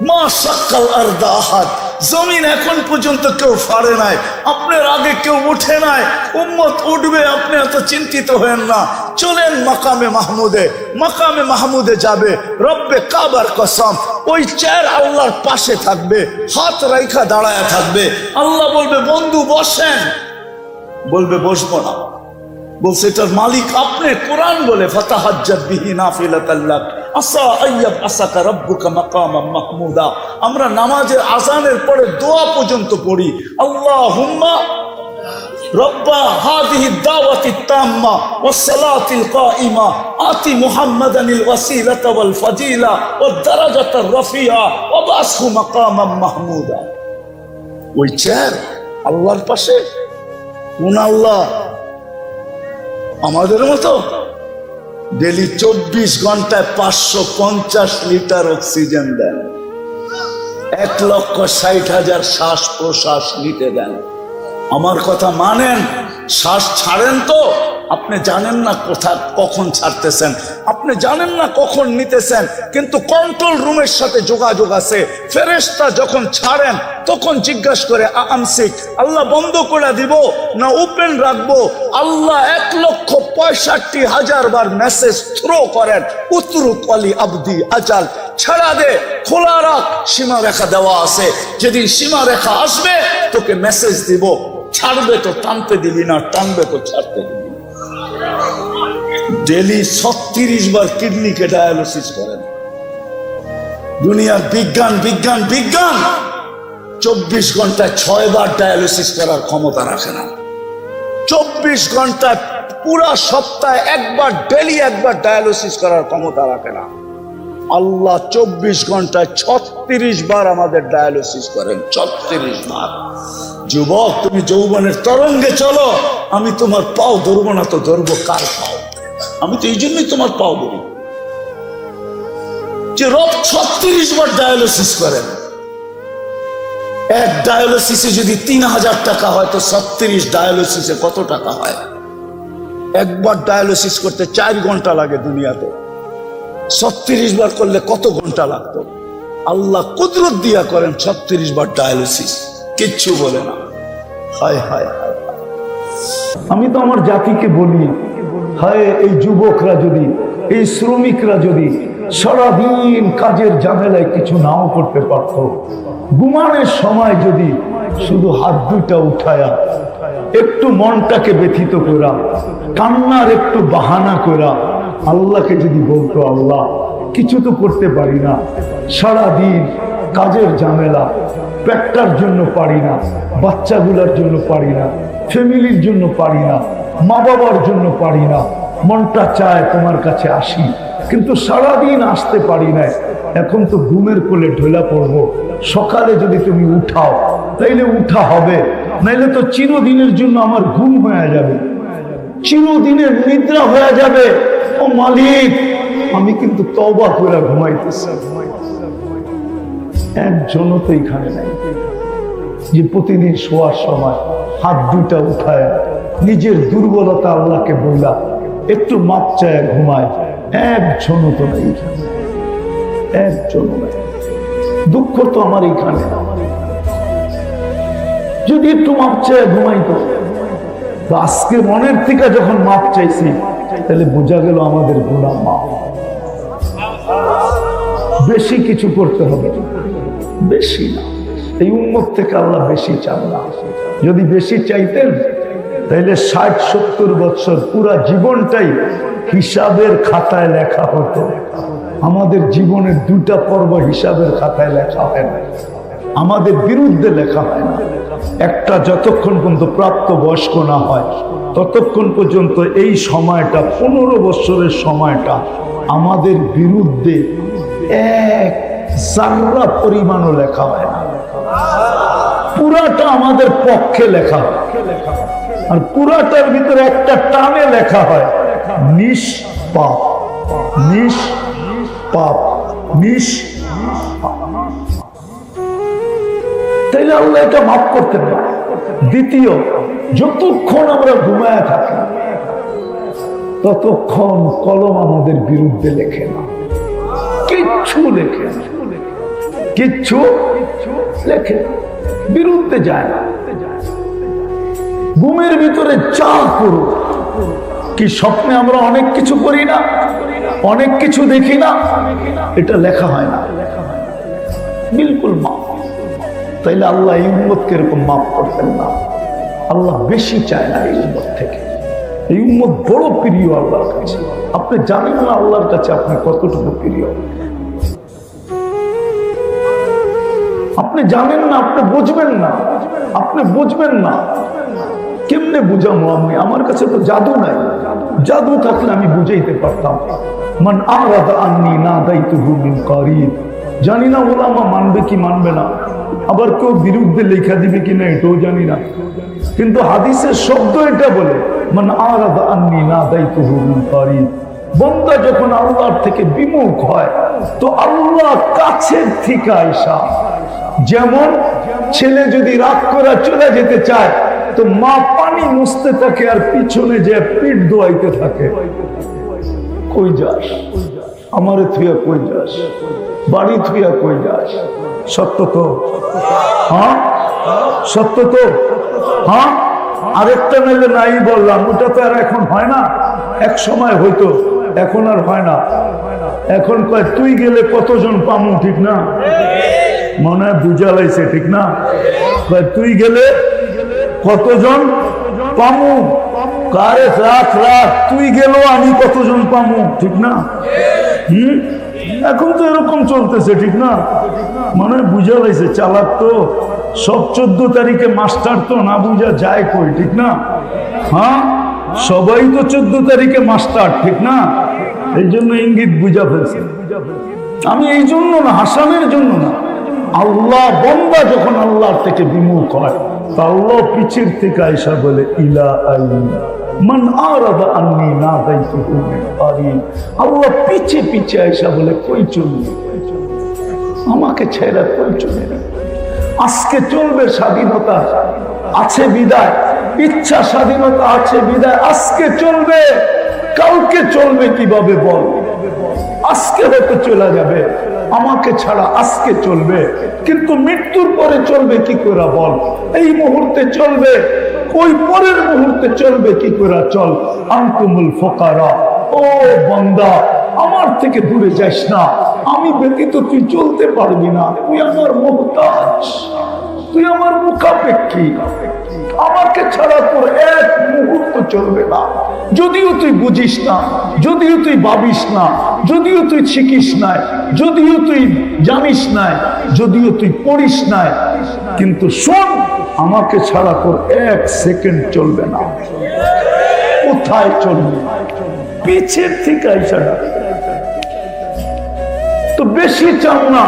মা সাক্কাল আরদা আহাদ, জমিন এখন পর্যন্ত কেউ ফাড়ে নাই, আপনার আগে কেউ উঠে নাই, উম্মত উঠবে, আপনি এত চিন্তিত হয়েন না। চলেন মাকামে মাহমুদে, মাকামে মাহমুদে যাবে, রব্বে কাবার কসম ওই চেয়ার আল্লাহর পাশে থাকবে, হাত রাইখা দাঁড়ায় থাকবে। আল্লাহ বলবে বন্ধু বসেন, বলবে বসবো না। বলছে এটার মালিক আপনি। কোরআন বলে ফাতাহাজ্জাত বিহি নাফিলাতাল লাক আসা আইয়াব আসাকা রাব্বুকা মাকামাম মাহমুদা। আমরা নামাজের আযানের পরে দোয়া পর্যন্ত পড়ি, আল্লাহুম্মা রব্বা হাযিহি দাওয়াতিত তাম্মা ওয়াস সালাতিল কাইমা আতি মুহাম্মাদানিল ওয়াসিলাতা ওয়াল ফাজিলা ওয়াদ দারাজাতার রাফিয়া ওয়া বাসহু মাকামাম মাহমুদা। ওই চেয়ার আল্লাহর পাশে। কোন আল্লাহ? আমাদের মতো ডেলি 24 ঘন্টায় 550 লিটার অক্সিজেন দেন, 1,60,000 শ্বাস প্রশ্বাস নিতে দেন। আমার কথা মানেন, শ্বাস ছাড়েন তো আপনি জানেন না কখন ছাড়তেছেন, আপনি জানেন না কখন নিতেছেন, কিন্তু কন্ট্রোল রুমের সাথে যোগাযোগ আছে। ফেরেশতা যখন ছাড়েন তখন জিজ্ঞাসা করে আমসিক, আল্লাহ বন্ধ করে দিব না ওপেন রাখবো? আল্লাহ 1,65,000 বার মেসেজ থ্রো করেন, উতরুক আলী আবদি আজাল, ছাড়া দে, খোলা রাখ, সীমা রেখা দেওয়া আছে, যেদিন সীমা রেখা আসবে তোকে মেসেজ দিব, ছাড়বে তো টানতে দিবি না, টানবে তো ছাড়তে দিবি। ডেলি 36 বার কিডনিকে ডায়ালিসিস করেন। দুনিয়ার বিজ্ঞান বিজ্ঞান বিজ্ঞান 24 ঘন্টায় 6 বার ডায়ালিসিস করার ক্ষমতা রাখে না। 24 ঘন্টায় পুরা সপ্তাহে একবার, ডেলি একবার ডায়ালিসিস করার ক্ষমতা রাখে না। আল্লাহ 24 ঘন্টায় 36 বার আমাদের ডায়ালিসিস করেন, 36 বার। যুবক, তুমি যৌবনের তরঙ্গে চলো, আমি তোমার পাও ধরবো না তো ধরবো কার পাও? আমি তো এই জন্যই তোমার পাও ধরি যে রব 36 বার ডায়ালিসিস করেন। এক ডায়ালিসিসে যদি 3,000 টাকা হয় তো 36 ডায়ালিসিসে কত টাকা হয়? একবার ডায়ালিসিস করতে 4 ঘন্টা লাগে দুনিয়াতে, 36 বার করলে কত ঘন্টা লাগতো? আল্লাহ কুদরত দিয়া করেন 36 বার ডায়ালিসিস, কিচ্ছু বলে না। হায় হায় হায়, আমি তো আমার জাতিকে বলি, হায় এই যুবকরা যদি, এই শ্রমিকরা যদি সারাদিন কাজের ঝামেলায় কিছু নাও করতে পারত, ঘুমানোর সময় যদি শুধু হাত দুইটা উঠায়া একটু মনটাকে ব্যথিত করা, কান্নার একটু বাহানা করা আল্লাহকে যদি বলতো, আল্লাহ কিছু তো করতে পারি না, সারাদিন কাজের ঝামেলা, পেটটার জন্য পারি না, বাচ্চাগুলোর জন্য পারি না, ফ্যামিলির জন্য পারি না, মা বাবার জন্য পারি না, মনটা চায় তোমার কাছে আসি, কিন্তু সারাদিন আসতে পারি না। এখন তো ঘুমের কোলে ঢোলা পড়বো, সকালে যদি তুমি উঠাও তাইলে উঠা হবে, নাইলে তো চিরদিনের জন্য আমার ঘুম হয়ে যাবে, চিরদিনের নিদ্রা হয়ে যাবে। ও মালিক, আমি কিন্তু তওবা করে ঘুমাইতেছি। একজনও তো এখানে নাই যে প্রতিদিন শোয়ার সময় হাত দুটা উঠায় নিজের দুর্বলতা আল্লাহকে বইলা একটু মাপ চায় ঘুমায়। একজনও তো নাই, একজনও নাই। দুঃখ তো আমার এখানে, যদি একটু মাপ চায় ঘুমাইতো। আজকে মনের থেকে যখন মাপ চাইছি তাহলে বোঝা গেল আমাদের গুনাহ মাপ। বেশি কিছু করতে হবে, বেশি না। এই উম্মত থেকে আল্লাহ বেশি চান না। যদি বেশি চাইতেন তাহলে 60-70 বছর পুরা জীবনটাই হিসাবের খাতায় লেখা হতো। আমাদের জীবনের 2টা পর্ব হিসাবের খাতায় লেখা হয় না, আমাদের বিরুদ্ধে লেখা হয় না। একটা যতক্ষণ পর্যন্ত প্রাপ্ত বয়স্ক না হয় ততক্ষণ পর্যন্ত এই সময়টা, 15 বছরের সময়টা আমাদের বিরুদ্ধে এক জাররা পরিমাণও লেখা হয় না। পুরাটা আমাদের পক্ষে লেখা হয়, আর পুরাটার ভিতরে একটা টানে লেখা হয় নিষ্পাপ, নিষ্পাপ, নিষ্পাপ। তাইলে আল্লাহ এটা মাফ করতেন না। দ্বিতীয়, যতক্ষণ আমরা ঘুমায় থাকি ততক্ষণ কলম আমাদের বিরুদ্ধে লেখে না, কিচ্ছু লেখে না, কিচ্ছু লেখে না, বিরুদ্ধে যায় না। ঘুমের ভিতরে যা করো, কি স্বপ্নে আমরা অনেক কিছু করি না, অনেক কিছু দেখি না, এটা লেখা হয় না, বিলকুল মাফ। তাইলে আল্লাহ এই উম্মতকে এরকম মাফ করতেন না। আল্লাহ বেশি চায় না এই উম্মত থেকে। এই উম্মত বড় প্রিয় আল্লাহর কাছে। আপনি জানেন না আল্লাহর কাছে আপনি কতটুকু প্রিয়, আপনি জানেন না, আপনি বুঝবেন না, আপনি বুঝবেন না। কেমনে বুঝাবো আমি? আমার কাছে তো জাদু নাই, জাদু থাকলে আমি বুঝাইতে পারতাম। মান আরাদা আন্নী নাদাইতুহু মিন কারিব। জানি না ওলামা মানবে কি মানবে না, আবার কেউ বিরুদ্ধে লেখা দিবে কিনা এটাও জানি না, কিন্তু হাদিসের শব্দ এটা বলে মান আরাদা আন্নী নাদাইতুহু মিন কারিব। বান্দা যখন আল্লাহর থেকে বিমুখ হয় তো আল্লাহ কাছের থেকে আইসা, যেমন ছেলে যদি রাগ করে চলে যেতে চায় তো মা পানি মুছতে থাকে আর পিছনে যে পিঠ ধোয়াইতে থাকে, কই যাস আমারে থুয়া, কই যাস বাড়ি থুয়া, কই যাস? সত্য তো, হ্যাঁ সত্য তো, হ্যাঁ। আরেকটা মেলে নাই বললাম, ওটা তো আর এখন হয় না, এক সময় হইতো, এখন আর হয় না। এখন কয় তুই গেলে কতজন পামু, ঠিক না? মনে হয় বুঝা লাইছে, ঠিক না? তুই গেলে কতজন পামু, কারে রাখ রাখ, তুই গেল আমি কতজন পামু, ঠিক না? এখন তো এরকম চলতেছে, ঠিক না? মনে বুঝা লাইছে, চালাক তো সব 14 তারিখে মাস্টার তো না বুঝা যায় কই, ঠিক না? হ্যাঁ, সবাই তো 14 তারিখে মাস্টার, ঠিক না? এই জন্য ইঙ্গিত বুঝা ফেলছে। আমি এই জন্য না, হাসানের জন্য না। আল্লাহ বান্দা যখন আল্লাহর থেকে বিমুখ হয় তা আল্লাহ পিছের থেকে আয়েশা বলে ইলা আইনা মান আরাদা আন্নী নাদাইতুহু মিন কারিব। আল্লাহ পিছে পিছে আয়েশা বলে কই চলবে, আমাকে ছেড়ে কই চলবে? আজকে চলবে স্বাধীনতা আছে বিদায়, ইচ্ছা স্বাধীনতা আছে বিদায়, আজকে চলবে, কালকে চলবে কিভাবে বল? আজকে হয়তো চলে যাবে, আমাকে ছাড়া আজকে চলবে, কিন্তু মৃত্যুর পরে চলবে কি করে বল? এই মুহূর্তে চলবে, ওই পরের মুহূর্তে চলবে কি করে? চল, আনতুমুল ফুকারা, ও বান্দা আমার থেকে দূরে যাস না, আমি ব্যতীত তুই চলতে পারবি না, তুই আমার মুহতাজ, তুই আমার মুখাপেক্ষী, আমাকে ছাড়া তোর এক মুহূর্ত চলবে না। যদিও তুই বুঝিস না, যদিও তুই ভাবিস না, যদিও তুই শিখিস না, যদিও তুই জানিস না, যদিও তুই পড়িস না, কিন্তু শোন, আমাকে ছাড়া তোর এক সেকেন্ড চলবে না। কোথায় চলবে? পিছের থেকে আইসাটা তো বেশি চাও না।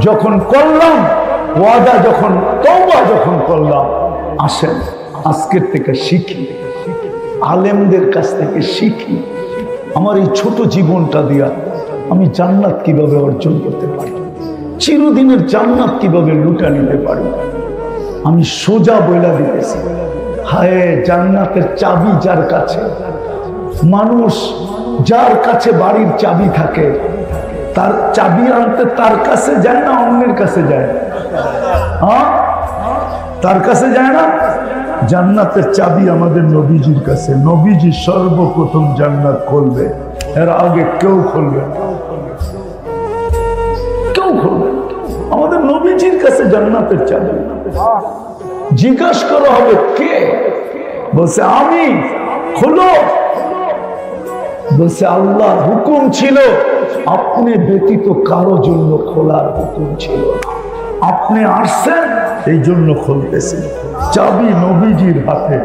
যখন করলাম ওয়াদা, যখন তওবা যখন করলাম, আসেন আজকের থেকে শিখি, আলেমদের কাছ থেকে শিখি। আমার এই ছোট জীবনটা দিয়া আমি জান্নাত কিভাবে অর্জন করতে পারি, চিরদিনের জান্নাত কিভাবে লুটা নিতে পারি। আমি সোজা বইলা দিতেছি, হায় জান্নাতের চাবি যার কাছে, মানুষ যার কাছে বাড়ির চাবি থাকে তার চাবি আনতে তার কাছে যায় না, অন্যের কাছে যায়? হ্যাঁ, তার কাছে যায় না। জান্নাতের চাবি আমাদের নবীজির কাছে, নবীজি সর্বপ্রথম জান্নাত খুলবে, এর আগে কেউ খুলবে না, কেউ খুলবে। আমাদের নবীজির কাছে জান্নাতের চাবি। জিজ্ঞাসা করা হবে কে? বলছে আমি। খোলো। বলছে আল্লাহ হুকুম ছিল, আপনি ব্যতীত কারো জন্য খোলার হুকুম ছিল না, আপনি আসছেন এই জন্য খুলতেছেন। চাবি নবীজির হাতে,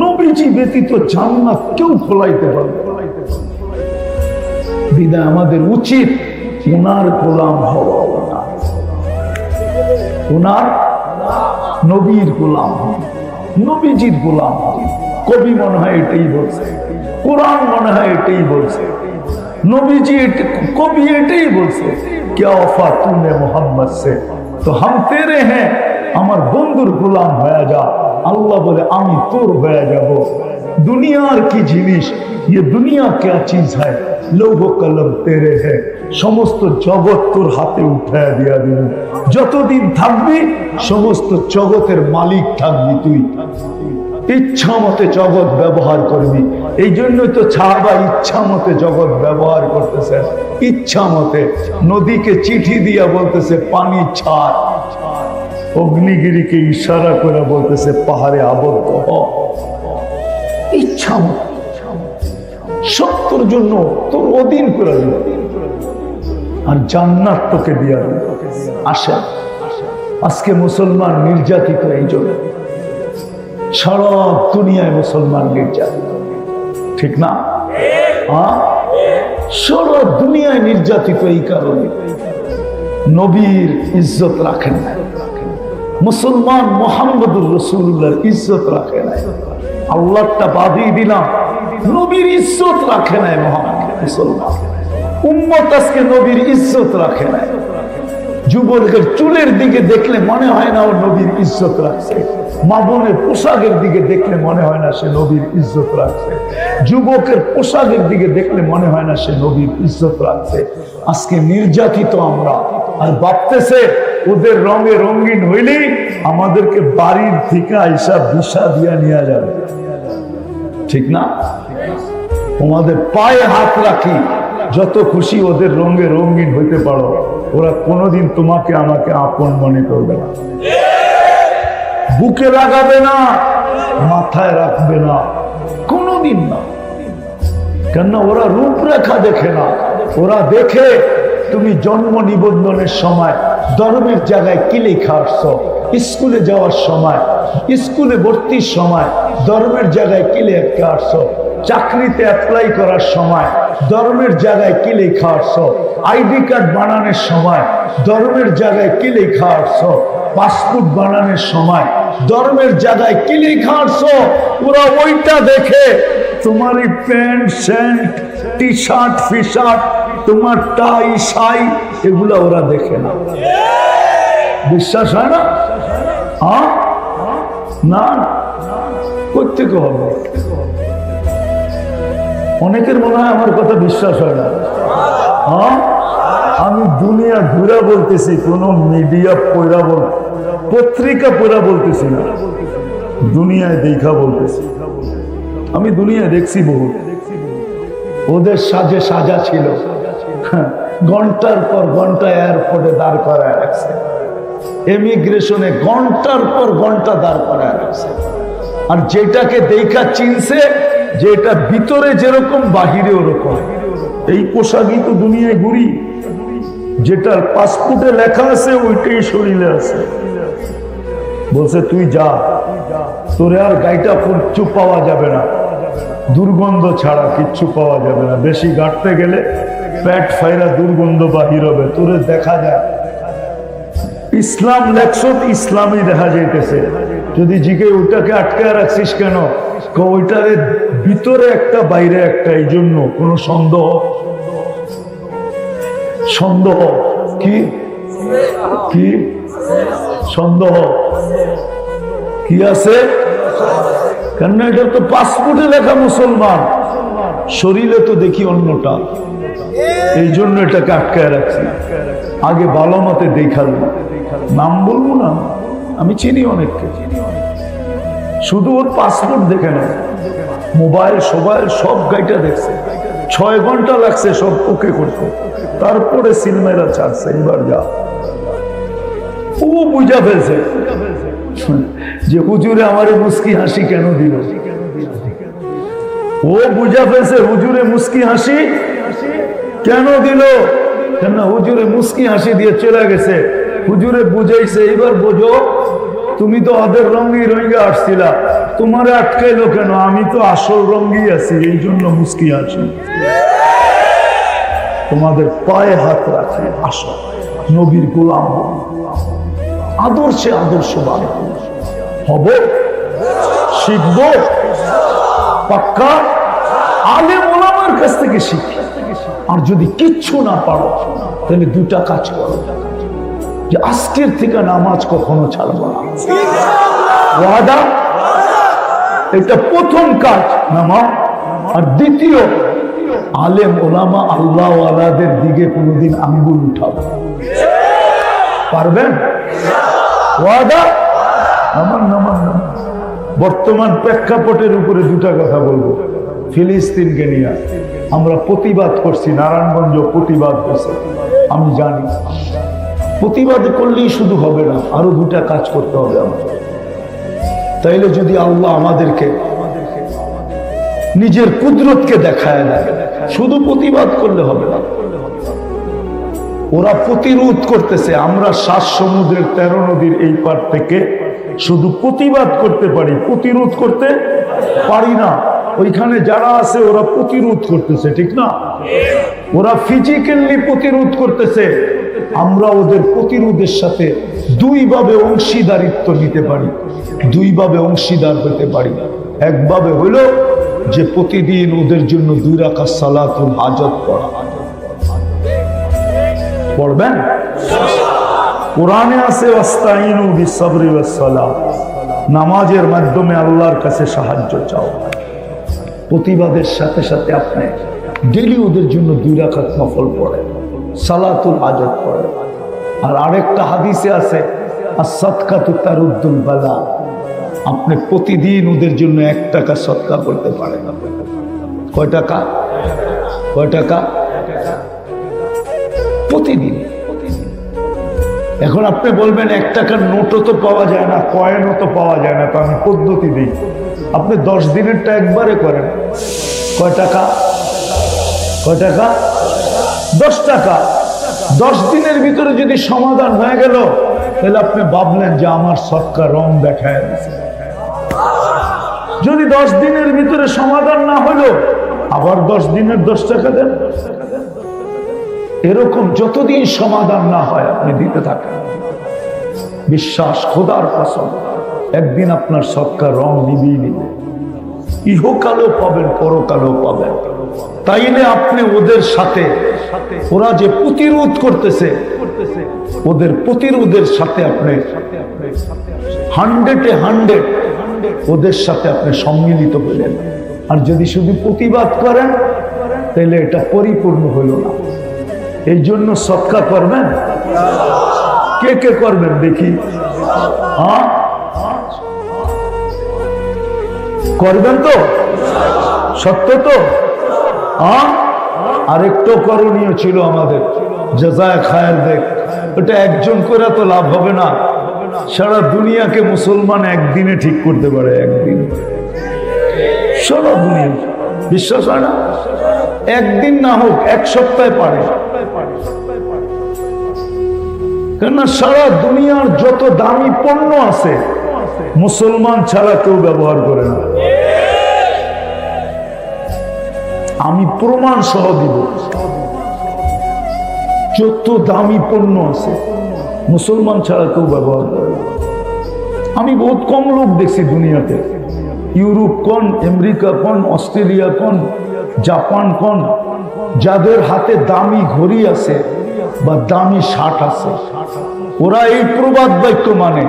নবীজি ব্যতীত জান্নাত কেউ খোলাইতে পারবে বিদায় আমাদের উচিত ওনার গোলাম হওয়া, ওনার নবীর গোলাম হন, নবীজির গোলাম হন। কবি মনে হয় এটাই বলছে, কোরআন মনে হয় এটাই বলছে, নবীজি কবি এটাই বলছে, क्या वफा तूने मोहम्मद से तो हम तेरे हैं, আমার বন্ধুর গোলাম হয়ে যা। আল্লাহ বলে আমি তোর হয়ে যাব। দুনিয়ার কি জিনিস, ये दुनिया क्या चीज है, लोगो कलम तेरे है, সমস্ত জগৎ তোর হাতে উঠায় দিয়া দিল। যতদিন থাকবি সমস্ত জগতের মালিক থাকবি তুই, ইচ্ছা মতে জগৎ ব্যবহার করবি। এই জন্যই তো সাহাবা ইচ্ছা মতে জগৎ ব্যবহার করতেছে, ইচ্ছা মতে। নদীকে চিঠি দিয়া বলতেছে পানি ছাড়, অগ্নিগিরিকে ইশারা করে বলতেছে পাহাড়ে আবদ্ধ হ। ইচ্ছা মতে সত্যর জন্য তোর অধীন করে দিল, আর জান্নাত তোকে দিয়া দিল। আসেন, আজকে মুসলমান নির্যাতিত এই জন্য, সারা দুনিয়ায় মুসলমান নির্যাতিত, ঠিক না? সারা দুনিয়ায় নির্যাতিত এই কারণে নবীর ইজ্জত রাখেন না মুসলমান, মুহাম্মদুর রাসূলুল্লাহর ইজ্জত রাখে না। আল্লাহটা বাদই দিলাম, নবীর ইজ্জত রাখে নাই মুসলমান উম্মত, আজকে নবীর ইজ্জত রাখে নাই। যুবকের চুলের দিকে দেখলে মনে হয় না ও নবীর ইজ্জত রাখছে, মা বোনের পোশাকের দিকে দেখলে মনে হয় না সে নবীর ইজ্জত রাখছে, যুবকের পোশাকের দিকে দেখলে মনে হয় না সে নবীর ইজ্জত রাখছে। আজকে নির্যাতিত আমরা, আর ভাবতেছে ওদের রঙে রঙিন হইলেই আমাদেরকে বাড়ির থেকে আইসা বিষা দিয়া নিয়ে যাবে, ঠিক না? তোমাদের পায়ে হাত রাখি, যত খুশি ওদের রঙে রঙিন হইতে পারো, ওরা কোনোদিন তোমাকে আমাকে আপন মনে করবে না, বুকে লাগাবে না, মাথায় রাখবে না, কোনোদিন না। কেননা ওরা রূপরেখা দেখে না, ওরা দেখে তুমি জন্ম নিবন্ধনের সময় ধর্মের জায়গায় কি লেখা আসছো, স্কুলে যাওয়ার সময়, স্কুলে ভর্তির সময় ধর্মের জায়গায় কি লেখা আসছো, চাকরিতে অ্যাপ্লাই করার সময় ধর্মের জায়গায় কি লেখা আসছো, আইডি কার্ড বানানোর সময় ধর্মের জায়গায় কি লেখা আসছো, পাসপোর্ট বানানোর সময় ধর্মের জায়গায় কি লেখা আসছো। ওরা ওইটা দেখে, তোমার এই প্যান্ট শার্ট টি শার্ট ফি শার্ট, তোমার টাই শাই, এগুলা ওরা দেখে না। বিশ্বাস হয় না? না, করতে হবে। অনেকের মনে হয় আমার কথা বিশ্বাস হয় না। আমি দুনিয়া ঘুরে বলতেছি, কোন মিডিয়া পড়া পত্রিকা পড়া বলতেছি না, দুনিয়ায় দেখা বলতেছি। আমি দুনিয়া দেখছি বহু, ওদের সাজে সাজা ছিল, ঘন্টার পর ঘন্টা এয়ারপোর্টে দাঁড় করায় রাখছে, এমিগ্রেশনে ঘন্টার পর ঘন্টা দাঁড় করায় রাখছে। আর যেটাকে দেখা চিনছে, যেটা ভিতরে যেরকম বাহিরে ওরকম। এই পোশাকই তো দুনিয়ায় ঘুরি, যেটার পাসপোর্টে লেখা আছে ওইটাই শরীরে আছে। বলছে তুই যা, তোরে আর গাইটা কিচ্ছু পাওয়া যাবে না, দুর্গন্ধ ছাড়া কিচ্ছু পাওয়া যাবে না। বেশি গাঁটতে গেলে পেট ফাইরা দুর্গন্ধ বাহির হবে, তোরে দেখা যায়। ইসলাম লেখছত, ইসলামই দেখা যাইতেছে। যদি জিকে ওইটাকে আটকায় রাখছিস কেন, ওইটার ভিতরে একটা বাইরে একটা, এই জন্য কোন সন্দেহ কি কি সন্দেহ কি আছে? কেন এটা তো পাসপোর্টে লেখা মুসলমান, শরীরে তো দেখি অন্যটা, এই জন্য এটাকে আটকায় রাখছি। আগে ভালো মতে দেখালো, নাম বলবো না, আমি চিনি অনেককে, শুধু ওর পাসপোর্ট দেখে না, মোবাইল সোবাইল সব গাইটা দেখছে, 6 ঘন্টা লাগছে সব ওকে করতে, তারপরে সিলমেরা ছাড়ছে। এবার যা, ও বুঝা ফেলছে যে হুজুরে আমারে মুস্কি হাসি কেন দিল, ও বুঝা ফেলছে হুজুরে মুস্কি হাসি কেন দিল, কেন হুজুরে মুস্কি হাসি দিয়ে চলে গেছে। হুজুরে বুঝাইছে, এবার বোঝো, তুমি তো ওদের রঙে রঙে আসছিলা, তোমারে আটকাইলো কেন? আমি তো আসল রঙই আছি, এই জন্য মুস্কি হাসি। তোমাদের পায়ে হাত রাখে, আসো নবীর গোলাম, আদর্শে আদর্শবান। হব, শিখব, পাক্কা আলেম ওলামার কাছ থেকে শিখি। আর যদি কিচ্ছু না পারো তাহলে দুটা কাজ করো, যে আজকের থেকে নামাজ কখনো ছাড়বো না, ওয়াদা। এটা প্রথম কাজ নামাজ। আর দ্বিতীয়, আলেম ওলামা আল্লাহ ওয়ালাদের দিকে কোনোদিন আঙ্গুল উঠাবো, পারবেন? ওয়াদা। নামান নামান নামান। বর্তমান প্রেক্ষাপটের উপরে দুটা কথা বলবো। ফিলিস্তিনকে নিয়ে আমরা প্রতিবাদ করছি, নারায়ণগঞ্জ প্রতিবাদ করছে, আমি জানি। প্রতিবাদ করলেই শুধু হবে না, আরো দুটা কাজ করতে হবে আমাদের। তাইলে যদি আল্লাহ আমাদেরকে নিজের কুদরতকে দেখায় দেয়, শুধু প্রতিবাদ করলে হবে না। ওরা প্রতিরোধ করতেছে, আমরা 7 সমুদ্রের 13 নদীর এই পার থেকে শুধু প্রতিবাদ করতে পারি, প্রতিরোধ করতে পারি না। ওইখানে যারা আছে ওরা প্রতিরোধ করতেছে, ঠিক না? ওরা ফিজিক্যালি প্রতিরোধ করতেছে, আমরা ওদের প্রতিরোধের সাথে দুইভাবে অংশীদারিত্ব নিতে পারি, দুইভাবে অংশীদার হতে পারি। একভাবে হলো যে প্রতিদিন ওদের জন্য 2 রাকাত সালাতুল হাজত পড়া। পড়বেন? কোরআনে আছে ওয়াস্তাইনু বিসসবরি ওয়াসসালাহ, নামাজের মাধ্যমে আল্লাহর কাছে সাহায্য চাও। প্রতিবাদের সাথে সাথে আপনি ডেইলি ওদের জন্য 2 রাকাত নফল পড়েন, সালাতুল হাজত পড়েন। আর আরেকটা হাদিসে আছে as-সাদকাতু তারুদ্দুল বালা, আপনি প্রতিদিন ওদের জন্য 1 টাকা সদকা করতে পারেন। কয় টাকা? কয় টাকা? প্রতিদিন। এখন আপনি বলবেন 1 টাকার নোটও তো পাওয়া যায় না, কয়েনও তো পাওয়া যায় না, তো আমি পদ্ধতি দিই। আপনি 10 দিনেরটা একবারে করেন। কয় টাকা? কয় টাকা? 10 টাকা। 10 দিনের ভিতরে যদি সমাধান হয়ে গেল, তাহলে আপনি ভাবলেন যে আমার সদকা রং দেখায় দিয়েছে। যদি 10 দিনের ভিতরে সমাধান না হলো, আবার 10 দিনের 10 টাকা দেন। এরকম যতদিন সমাধান না হয় আপনি দিতে থাকেন। বিশ্বাস, খোদার কসম, একদিন আপনার সদকা রং নিবেই নিবে। ইহকালও পাবেন, পরকালও পাবেন। তাইলে আপনি ওদের সাথে, ওরা যে প্রতিরোধ করতেছে, ওদের প্রতিরোধের সাথে আপনি 100-এ 100 ওদের সাথে আপনি সম্মিলিত হলেন। আর যদি শুধু প্রতিবাদ করেন, তাহলে এটা পরিপূর্ণ হইল না। এই জন্য সদকা করবেন। কে কে করবেন দেখি? হ্যাঁ, করবেন তো? সত্য তো? হ্যাঁ। আরেকটু করণীয় ছিল আমাদের, জাযায়ে খায়ের দেখ। ওটা একজন করে তো লাভ হবে না, সারা দুনিয়াকে মুসলমান একদিনে ঠিক করতে পারে। একদিন সারা দুনিয়া, বিশ্বাস হয় না? একদিন না হোক 1 সপ্তাহে পারে। কেননা সারা দুনিয়ার যত দামি পণ্য আছে মুসলমান ছাড়া কেউ ব্যবহার করে না। আমি প্রমাণ সহ দিব। যত দামি পণ্য আছে মুসলমান ছাড়া কেউ ব্যবহার করে না। আমি বহুত কম লোক দেখছি দুনিয়াতে, ইউরোপ কোন, আমেরিকা কোন, অস্ট্রেলিয়া কোন, জাপান কোন, যাদের হাতে দামি ঘড়ি আছে বা দামি শার্ট আছে, ওরা এই প্রবাদ বাক্য মানে,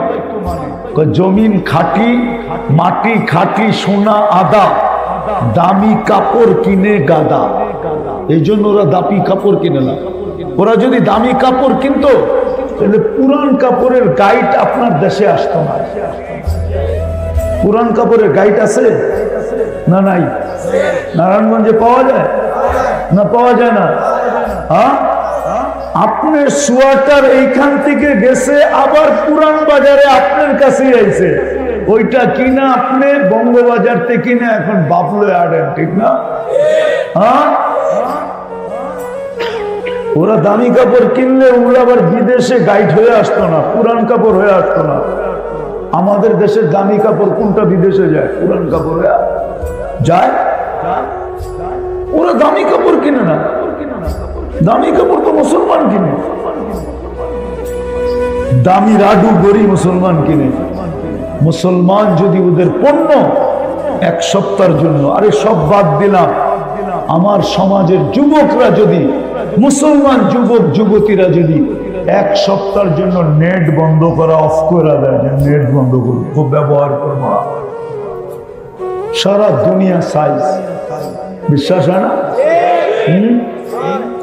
জমিন খাঁটি, মাটি খাঁটি, সোনা আদা, দামি কাপড় কিনে গাদা। এই জন্য ওরা দামি কাপড় কিনে না। ওরা যদি দামি কাপড় কিনতো, তাহলে পুরান কাপড়ের গাইড আপনার দেশে আসতো না। পুরান কাপড়ের গাইড আছে না? নাই। নারায়ণগঞ্জে পাওয়া যায় না? পাওয়া যায় না? হ্যাঁ, আপনার সোয়াটার এইখান থেকে গেছে, আবার পুরান বাজারে আপনার কাছে আইছে। ওইটা কিনা আপনি বঙ্গবাজার থেকে কিনা এখন বাবলে আনেন, ঠিক না? হ্যাঁ, ওরা দামি কাপড় কিনলে ওগুলো আবার বিদেশে গাইড হয়ে আসতো না, পুরান কাপড় হয়ে আসতো না। আমাদের দেশের দামি কাপড় কোনটা বিদেশে যায়? পুরান কাপড় হয়ে যায়। ওরা দামি কাপড় কিনে না, দামি কাপড় তো মুসলমান কিনে। দামি রাডু গড়ি মুসলমান কিনে, মুসলমান যদি ওদের পণ্য এক সপ্তাহের জন্য, আরে সব বাদ দিলাম, আমার সমাজের যুবকরা যদি, মুসলমান যুবক যুবতীরা যদি এক সপ্তাহের জন্য নেট বন্ধ করা, অফ করে দেয়, যে নেট বন্ধ করবো, খুব ব্যবহার করবো না, সারা দুনিয়া সাইজ, বিশ্বাস হয় না?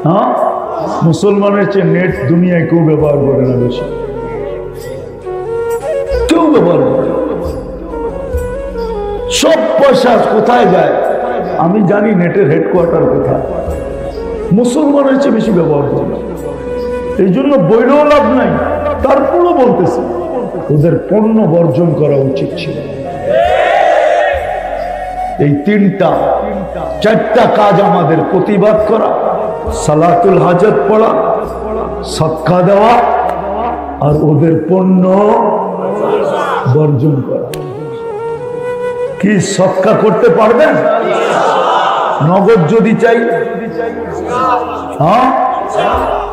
হ্যাঁ, মুসলমানের চেয়ে নেট দুনিয়ায় কেউ ব্যবহার করে না, বেশি কেউ ব্যবহার করে। সব পয়সা কোথায় যায় আমি জানি, নেটের হেডকোয়ার্টার কোথায়, মুসলমানের চেয়ে বেশি ব্যবহার করে। এই জন্য বইলেও লাভ নাই, তারপরও বলতেছে ওদের পণ্য বর্জন করা উচিত ছিল। এই চারটা কাজ আমাদের প্রতিবাদ করা, সালাতুল হাজত পড়া, সদকা দেওয়া, আর ওদের পণ্য বর্জন করা। কি সদকা করতে পারবেন? নগদ যদি চাই, হ্যাঁ,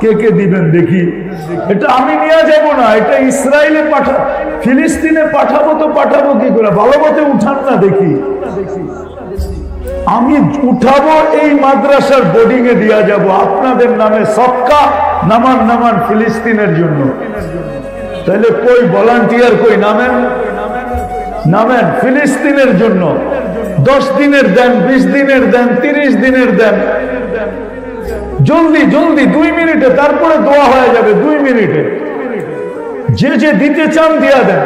কে কে দিবেন দেখি? এটা আমি নিয়ে যাব না, এটা ইসরায়েলে ফিলিস্তিনে পাঠাবো, তো পাঠাবো কি করে? ভালো মতে উঠান না দেখি, আমি উঠাবো, এই মাদ্রাসার বোর্ডিং এ দিয়া যাব আপনাদের নামে সদকা, নামান ফিলিস্তিনের জন্য। তাহলে কই ভলান্টিয়ার, কই নামেন ফিলিস্তিনের জন্য। 10 দিনের দেন, 20 দিনের দেন, 30 দিনের দেন, জলদি 2 মিনিটে, তারপরে দোয়া হয়ে যাবে 2 মিনিটে। যে দিতে চান দিয়া দেন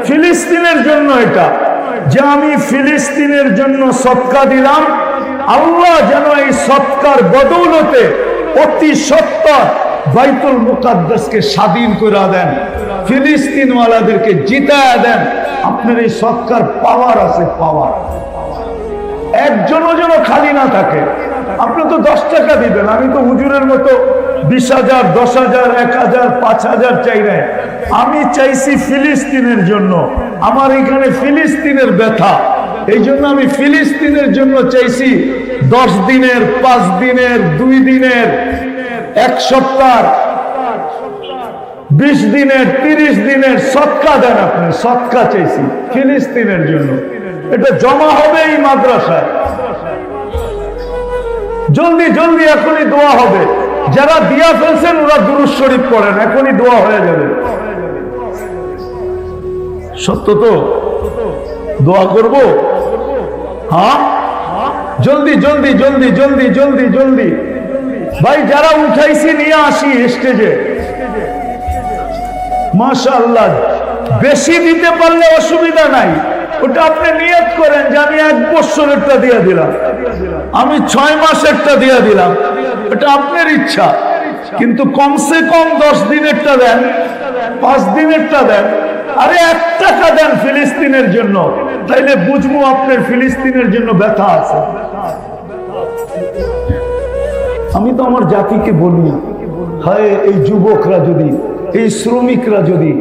ফিলিস্তিনের জন্য। এটা যে আমি ফিলিস্তিনের জন্য সদকা দিলাম, আল্লাহ যেন এই সদকার বদৌলতে অতি সত্তর বাইতুল মুকাদ্দাসকে স্বাধীন করে দেন, ফিলিস্তিনওয়ালাদেরকে জিতায়া দেন। আপনার এই সদকার পাওয়ার আছে, পাওয়ার। একজনও যেন খালি না থাকে। আপনি তো 10 টাকা দিবেন, আমি তো হুজুরের মতো 20,000, 10,000, 1,000, 5,000 চাই না। আমি চাইছি ফিলিস্তিনের জন্য, আমার এখানে ফিলিস্তিনের ব্যথা, এই জন্য আমি ফিলিস্তিনের জন্য চাইছি 10 দিনের, 5 দিনের, 2 দিনের, 1 সপ্তাহ, 20 দিনের, 30 দিনের সদকা দেন। আপনি সদকা চাইছি ফিলিস্তিনের জন্য। এটা জমা হবে এই মাদ্রাসায়, জলদি এখনই দোয়া হবে। যারা দিয়া ফেলছেন ওরা দুরূদ শরীফ পড়েন, এখনই দোয়া হয়ে যাবে। সত্য তো? দোয়া করব? হ্যাঁ, জলদি ভাই, যারা উঠাইছি নিয়ে আসি স্টেজে। মাশাআল্লাহ, বেশি দিতে পারলে অসুবিধা নাই, ওটা আপনি নিয়ত করেন যে আমি 1 বছরেরটা দিয়ে দিলাম, আমি 6 মাসেরটা দিয়ে দিলাম, এটা আপনার ইচ্ছা। কিন্তু কমসে কম 10 দিনেরটা দেন, 5 দিনেরটা দেন, আরে 1 টাকা দেন ফিলিস্তিনের জন্য, তাইলে বুঝবো আপনার ফিলিস্তিনের জন্য ব্যথা আছে। আমি তো আমার জাতিকে বলি, হায় এই যুবকরা যদি, এই শ্রমিকরা যদি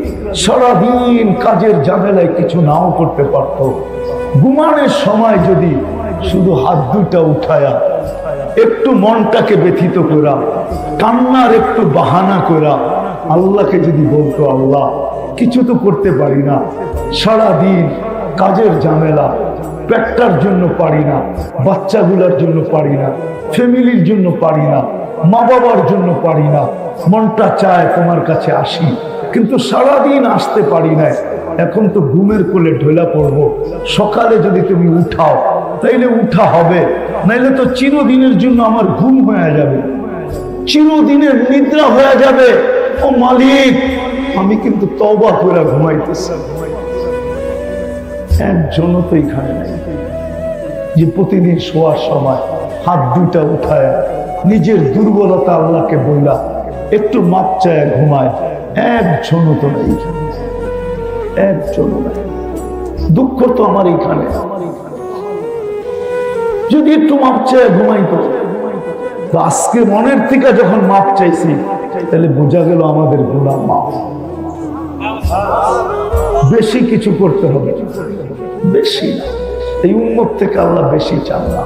সারাদিন কাজের ঝামেলায় কিছু নাও করতে পারত, ঘুমানোর সময় যদি শুধু হাত দুটা উঠায়া একটু মনটাকে ব্যথিত করা, কান্নার একটু বাহানা করা আল্লাহকে যদি বলতো, আল্লাহ কিছু তো করতে পারি না, সারাদিন কাজের ঝামেলা, পেটটার জন্য পারি না, বাচ্চাগুলোর জন্য পারি না, ফ্যামিলির জন্য পারি না, মা বাবার জন্য পারি না, মনটা চায় তোমার কাছে আসি, কিন্তু সারাদিন আসতে পারি না। এখন তো ঘুমের কোলে ঢোলা পড়বো, সকালে যদি তুমি উঠাও তাইলে উঠা হবে, নাইলে তো চিরদিনের জন্য আমার ঘুম হয়ে যাবে, চিরদিনের নিদ্রা হয়ে যাবে। ও মালিক, আমি কিন্তু তওবা করে ঘুমাইতেছি। একজনও তো এখানে নাই যে প্রতিদিন শোয়ার সময় হাত দুটা উঠায় নিজের দুর্বলতা আল্লাহকে বইলা একটু মাপ চায় ঘুমায়। একজনও তো নাই, একজনও নাই। দুঃখ তো আমার এখানে, যদি একটু মাপ চায় ঘুমাইতো। তো আজকে মনের থেকে যখন মাপ চাইছি, তাহলে বোঝা গেল আমাদের গুনাহ মাপ। বেশি কিছু করতে হবে, বেশি না। এই উম্মত থেকে আল্লাহ বেশি চান না।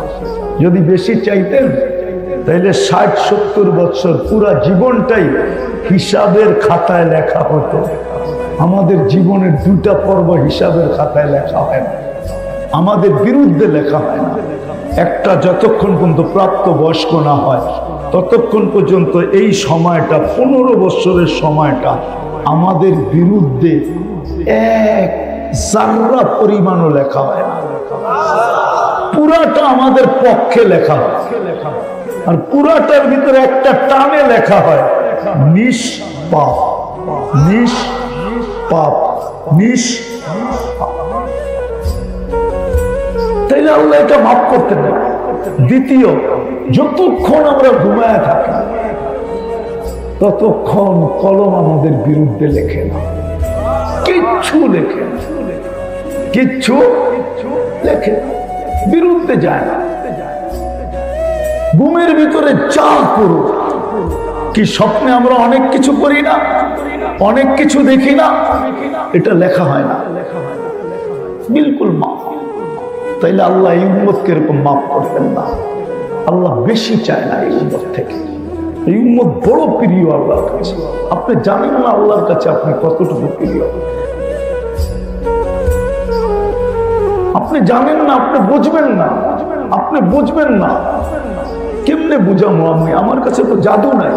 যদি বেশি চাইতেন তাহলে 60-70 বছর পুরা জীবনটাই হিসাবের খাতায় লেখা হতো, আমাদের জীবনের দুইটা পর্ব হিসাবের খাতায় লেখা হয় না, আমাদের বিরুদ্ধে লেখা হয় না। একটা যতক্ষণ পর্যন্ত প্রাপ্ত বয়স্ক না হয় ততক্ষণ পর্যন্ত এই সময়টা 15 বছরের সময়টা আমাদের বিরুদ্ধে এক জাররা পরিমাণও লেখা হয় না, পুরাটা আমাদের পক্ষে লেখা হয়। আর পুরাটার ভিতরে একটা টানে লেখা হয় নিষ্পাপ, নিষ্পাপ, নিষ্পাপ। তাইলে আল্লাহ এটা মাফ করতে না। দ্বিতীয়, যতক্ষণ আমরা ঘুমায় থাকি ততক্ষণ কলম আমাদের বিরুদ্ধে লেখে না, কিচ্ছু লেখে না, কিচ্ছু লেখে না, বিরুদ্ধে যায় না। ঘুমের ভিতরে যা করো, কি স্বপ্নে আমরা অনেক কিছু করি না, অনেক কিছু দেখি না, এটা লেখা হয় না, বিলকুল মাফ। তাইলে আল্লাহ এই উম্মতকে এরকম মাফ করতেন না। আল্লাহ বেশি চায় না এই উম্মত থেকে। এই উম্মত বড় প্রিয় আল্লাহর কাছে। আপনি জানেন না আল্লাহর কাছে আপনি কতটুকু প্রিয়, আপনি জানেন না, আপনি বুঝবেন না, আপনি বুঝবেন না। কেমনে বুঝাবো আমি? আমার কাছে তো জাদু নাই।